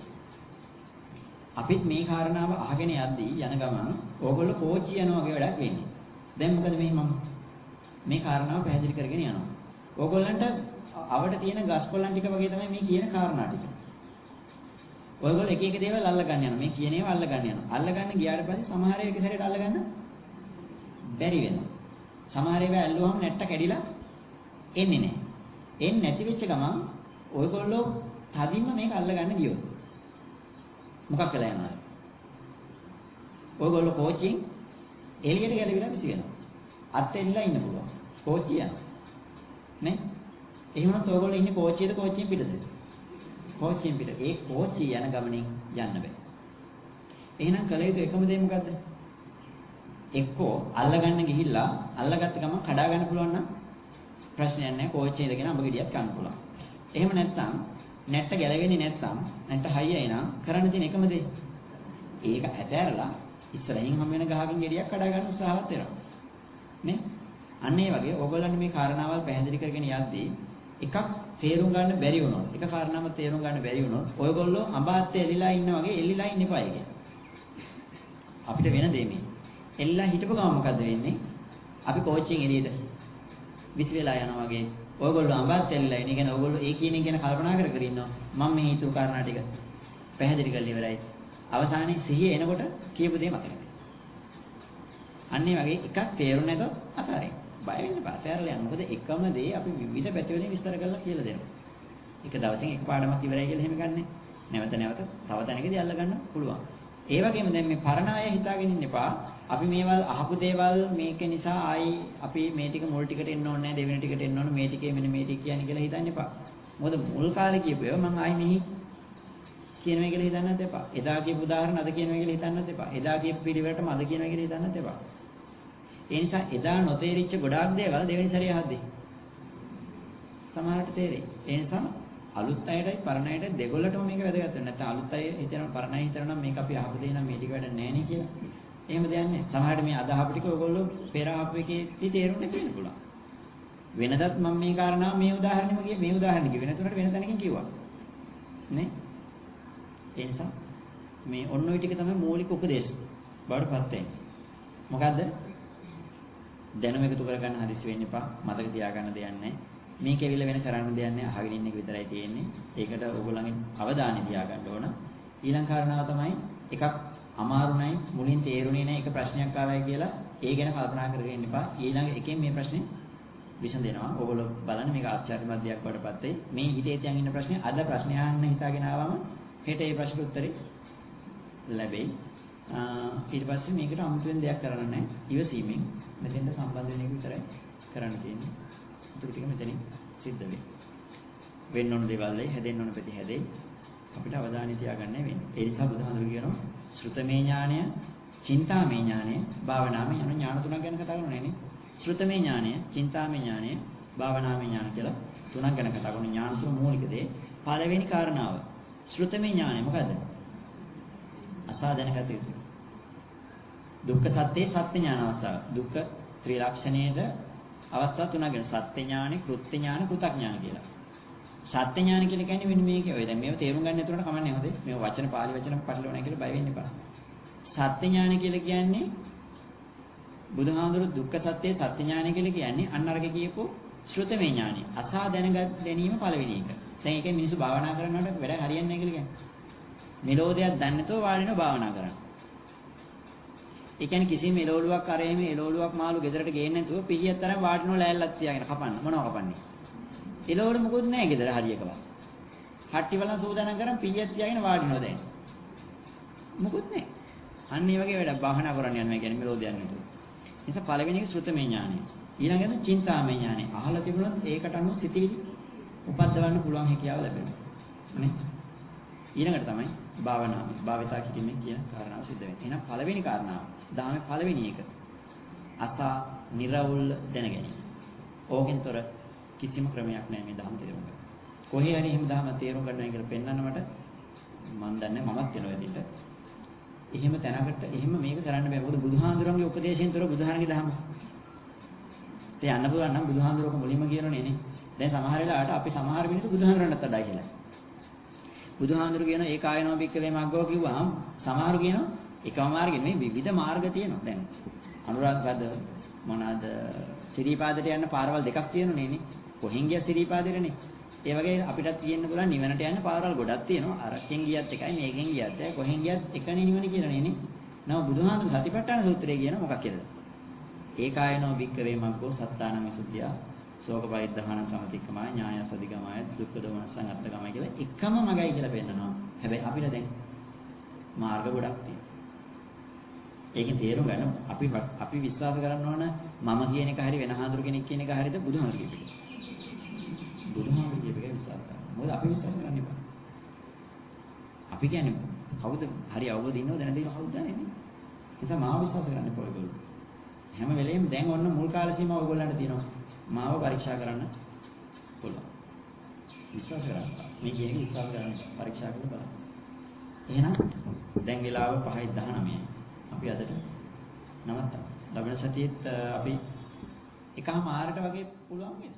අපිත් මේ කාරණාව අහගෙන යද්දී යන ගමන් ඕගොල්ලෝ කෝච්චිය යනවා වගේ වැඩක් වෙන්නේ. දැන් මොකද මේ කාරණාව පැහැදිලි කරගෙන යනවා. ඕගොල්ලන්ට අවට තියෙන ගස් කොළන් ටික වගේ තමයි මේ කියන කාරණා ටික. ඔයගොල්ලෝ එක එක දේවල් අල්ල ගන්න යනවා. මේ කියන ඒවා අල්ල ගන්න යනවා. අල්ල ගන්න ගියාට පස්සේ සමහර එක සැරේට අල්ල ගන්න බැරි වෙනවා. සමහර ඒවා ඇල්ලුවම නැට්ට කැඩිලා එන්නේ නැහැ. එන්නේ නැති වෙච්ච ගමන් ඔයගොල්ලෝ තදින්ම මේක අල්ලගන්න ගියොත් මොකක් වෙලා යනවද? ඔයගොල්ලෝ කෝච්චියෙන් එළියට ගැලවිලා විසි වෙනවා. අත් එල්ලලා ඉන්න පුළුවන්. කෝච්චිය යනවා. නේ? එහෙමනම් ඔයගොල්ලෝ ඉන්නේ කෝච්චියේද කෝච්චියෙන් පිටද? කෝච්චියෙන් පිට. ඒ කෝච්චිය යන ගමනින් යන්න බෑ. එහෙනම් කල යුතු එකම දේ මොකද්ද? එක්කෝ අල්ලගන්න ගිහිල්ලා අල්ලගත්ත ගමන් කඩා ගන්න පුළුවන් නම් ප්‍රශ්නයක් නැහැ. කෝච්චියේ ඉඳගෙන අඹ ගෙඩියක් කන්න පුළුවන්. එහෙම නැත්නම් නැට්ට ගැලවෙන්නේ නැත්නම් නැට්ට හයියයි නම් කරන්න තියෙන එකම දේ. ඒක ඇතෑරලා ඉස්සරහින් හම් වෙන ගහකින් ගෙඩියක් කඩා ගන්න උත්සාහවත් වෙනවා. නේ? අන්න ඒ වගේ ඕගොල්ලන්ට මේ කාරණාවල් පැහැදිලි කරගෙන යද්දී එකක් තේරුම් ගන්න බැරි වුණොත් එක කාරණාවක් තේරුම් ගන්න බැරි වුණොත් ඔයගොල්ලෝ අඹාත්තේ එලිලා ඉන්න වගේ එලිලා ඉන්න එපා ඒක. අපිට වෙන දෙයක් මේ. එල්ලා හිටපු ගමන් මොකද වෙන්නේ? අපි කෝච්චියෙන් එළියට විසි වෙලා යනවා වගේ ඔයගොල්ලෝ අඹාත්තේ එලිලා ඉන්නේ. කියන්නේ ඔයගොල්ලෝ ඒ කියන එක ගැන කල්පනා කර කර ඉන්නවා. මම මේ හිතුව කාරණා ටික පැහැදිලි කරලා ඉවරයි. අවසානයේ සිහිය එනකොට කියපු දේ මතක නැහැ. අන්න ඒ වගේ එකක් තේරුම් නැතොත් අතාරින්න. බය වෙන්න එපා. තේරලා යන්න. මොකද එකම දේ අපි විවිධ පැති වලින් විස්තර කරලා කියලා දෙනවා. එක දවසෙන් එක පාඩමක් ඉවරයි කියලා එහෙම ගන්නෑ. නැවත නැවත තව තැනකදී අල්ල ගන්න පුළුවන්. ඒ වගේම දැන් මේ පරණ අය හිතාගෙන ඉන්න එපා. අපි මේවල් අහපු දේවල් මේක නිසා ආයි අපි මේ ටික මුල් ටිකට එන්න ඕනේ නැහැ. දෙවෙනි ටිකට එන්න ඕනේ. මේ ටිකේ මෙන්න මේ ටික කියන්නේ කියලා හිතන්න එපා. මොකද මුල් කාලේ කියපු ඒවා මම ආයි මෙහි කියනවා කියලා හිතන්නත් එපා. එදා කියපු උදාහරණ අද කියනවා කියලා හිතන්නත් එපා. එදා කියපු පිළිවෙලටම අද කියනවා කියලා හිතන්නත් එපා. ඒ නිසා එදා නොතේරිච්ච ගොඩාක් දේවල් දෙවෙනි සැරේ අහද්දී සමහරට තේරෙයි. ඒ නිසා අලුත් අයටයි පරණ අයටයි දෙගොල්ලටම මේක වැදගත් වෙනවා. නැත්නම් අලුත් අය හිතනවා පරණ අය හිතනවා මේක අපි අහපු දේ නම් මේ ටික වැඩ නැහැ නේ කියලා. එහෙම දෙයක් නැහැ. සමහරට මේ අද අහපු ටික ඔයගොල්ලෝ පෙර අහපු එකේදී තේරුම් නැති වෙන්න පුළුවන්. වෙනදත් මම මේ කාරණාව මේ උදාහරණෙම මේ උදාහරණ කිව්වේ නැතුනට වෙන තැනකින් කිව්වා. නේ? ඒ නිසා මේ ඔන්න ඔය ටික තමයි මූලික උපදේශ බවට පත් වෙන්නේ. මොකද්ද? දැනුම එකතු කරගන්න හදිස්සි වෙන්න එපා. මතක තියාගන්න දෙයක් නැහැ. මේක ඇවිල්ලා වෙන කරන්න දෙයක් නැහැ. අහගෙන ඉන්න එක විතරයි තියෙන්නේ. ඒකට ඕගොල්ලන්ගේ අවධානය තියාගන්න ඕන. ඊළඟ කාරණාව තමයි එකක් අමාරු නැහැ. මුලින් තේරුණේ නැහැ. එක ප්‍රශ්නයක් ආවයි කියලා ඒ ගැන කල්පනා කරගෙන ඉන්න එපා. ඊළඟ එකෙන් මේ ප්‍රශ්නේ විසඳෙනවා. ඕගොල්ලෝ බලන්න මේක ආශ්චර්යමත් දෙයක් වඩපත් වෙයි. මේ හිතේ තියන් ඉන්න ප්‍රශ්නේ අද ප්‍රශ්නේ අහන්න හිතාගෙන ආවම හෙට ඒ ප්‍රශ්නෙට උත්තරේ ලැබෙයි. ඊට පස්සේ මේකට අමුතුවෙන් දෙයක් කරන්න නැහැ. ඉවසීමෙන් මෙතෙන්ට සම්බන්ධ වෙන එක විතරයි කරන්න තියෙන්නේ. ඒක ටික මෙතනින් සිද්ධ වෙයි. වෙන්න ඕන දේවල් වල හැදෙන්න ඕන ප්‍රති හැදෙයි. අපිට අවධානය තියාගන්න වෙන්නේ. ඒ නිසා බුදුහාමුදුරු කියනවා ශ්‍රුතමේ ඥානය, චින්තාමේ ඥානය, භාවනාමේ ඥාන ඥාන තුනක් ගැන කතා කරනවා නේ. ශ්‍රුතමේ ඥානය, චින්තාමේ ඥානය, භාවනාමේ ඥාන කියලා තුනක් ගැන කතා කරන ඥාන තුන මූලික දේ. පළවෙනි කාරණාව ශ්‍රුතමේ ඥානය මොකද්ද? අසා දැනගත යුතුයි. දුක්ඛ සත්‍යයේ සත්‍ය ඥාන අවස්ථාව. දුක්ඛ ත්‍රිලක්ෂණයේද අවස්ථා තුනක් ගැන සත්‍ය ඥානෙ, කෘත්‍ය ඥාන, කෘතඥාන කියලා. සත්‍ය ඥාන කියලා කියන්නේ මෙන්න මේකේ ඔය දැන් මේව තේරුම් ගන්න නැතුනට කමන්නේ හොදේ. මේව වචන පාලි වචන පරිලව නැහැ කියලා බය වෙන්න එපා. සත්‍ය ඥාන කියලා කියන්නේ බුදුහාමුදුරු දුක්ඛ සත්‍යයේ සත්‍ය ඥාන කියලා කියන්නේ අන්න අරගේ කියපෝ ශ්‍රුතමේ ඥානෙ. අසා දැනගත් ගැනීම පළවෙනි එක. දැන් ඒකෙන් මිනිස්සු භාවනා කරනකොට වැඩ හරියන්නේ නැහැ කියලා කියන්නේ. මෙලෝදයක් දන්නේ නැතුව වාඩිනව භාවනා කරන්න. ඒ කියන්නේ කිසිම එළවලුවක් අරෙම එළවලුවක් මාළු ගෙදරට ගේන්නේ නැතුව පිහියක් තරම් වාඩිනව ලෑල්ලක් තියාගෙන කපන්න. මොනව කපන්නේ? එළවලු මොකුත් නැහැ ගෙදර හරියකවත්. හට්ටි වලන් සූදානම් කරන් පිහියක් තියාගෙන වාඩිනව දැන්. මොකුත් නැහැ. අන්න ඒ වගේ වැඩක් භාවනා කරන්න යනවා කියන්නේ මෙලෝදයක් නැතුව. ඒ නිසා පළවෙනි එක ශ්‍රුතමේ ඥානය. ඊළඟට චින්තාමේ ඥානය. අහලා තිබුණොත් ඒකට අනුව සිතිවිලි උපද්දවන්න පුළුවන් හැකියාව ලැබෙනවා. නේ? ඊළඟට තමයි භාවිතා කිරීමෙන් කියන කාරණාව සිද්ධ වෙන්නේ. එහෙනම් පළවෙනි කාරණාව දහමේ පළවෙනි එක අසා නිර්වුල් දැන ගැනීම. ඕකෙන්තර කිසිම ක්‍රමයක් නැහැ මේ දහම තේරුම් ගන්න. කොහේ හරි එහෙම දහම තේරුම් ගන්නයි කියලා පෙන්වන්න මට මම දන්නේ මමත් වෙනවා ඉතින්. එහෙම තැනකට එහෙම මේක කරන්න බෑ. මොකද බුදුහාඳුරන්ගේ උපදේශයෙන්තර බුදුහාරගේ දහම. ඒ යන්න පුළුවන් නම් බුදුහාඳුරක මුලින්ම කියනෝනේ නේ. දැන් සමහර වෙලාවට අපි සමහර මිනිස්සු බුදුහාඳුරන්ට වඩා කියලා. බුදුහාඳුර කියන ඒ කායනෝ බික්කවේ මග්ගෝ කිව්වහම සමහරු කියනවා එකම මාර්ගෙ නෙමෙයි විවිධ මාර්ග තියෙනවා. දැන් අනුරාධපුරද මොනවාද සිරිපාදයට යන්න පාරවල් දෙකක් තියෙනුනේ නේ. කොහෙන් ගියත් සිරිපාදෙටනේ. ඒ වගේ අපිටත් කියන්න පුළුවන් නිවනට යන්න පාරවල් ගොඩක් තියෙනවා. අරකින් ගියත් එකයි මේකෙන් ගියත් කොහෙන් ගියත් එකනේ නිවන කියලානේ නේ. නම බුදුහාඳුර සතිපට්ඨාන සූත්‍රයේ කියන මොකක් කියලාද? ඒකායනෝ වික්කවේ මග්ගෝ සත්තාන විසුද්ධිය ශෝක පරිද්ධාන සමතික්කමයි ඥායසදිකමයි දුක්ඛ දෝමනසං අත්තකමයි කියලා එකම මගයි කියලා පෙන්නනවා. හැබැයි අපිට දැන් මාර්ග ගොඩක් තියෙනවා. ඒකෙන් තේරුම් ගන්න අපි විශ්වාස කරන්න ඕන මම කියන එක හරි වෙන හාමුදුරු කෙනෙක් කියන එක හරිද බුදුහාමුදුරු කියන එක. බුදුහාමුදුරු කියන එක විශ්වාස කරන්න. මොකද අපි විශ්වාස කරන්නේ බෑ. අපි කියන්නේ කවුද හරි අවබෝධ ඉන්නවද නැද්ද කවුද දන්නේ නැහැ. ඒ නිසා මාව විශ්වාස කරන්න එපා ඔයගොල්ලෝ. හැම වෙලෙම දැන් ඔන්න මුල් කාල සීමාව ඔයගොල්ලන්ට තියෙනවා. මාව පරීක්ෂා කරන්න පුළුවන්. විශ්වාස කරන්න. මේ කියන එක විශ්වාස කරන්න පරීක්ෂා කරලා බලන්න. එහෙනම් දැන් වෙලාව 5:19යි. අපි අදට නවත්තමු. ලබන සතියේත් අපි එකම ආරට වගේ පුළුවන් නේද?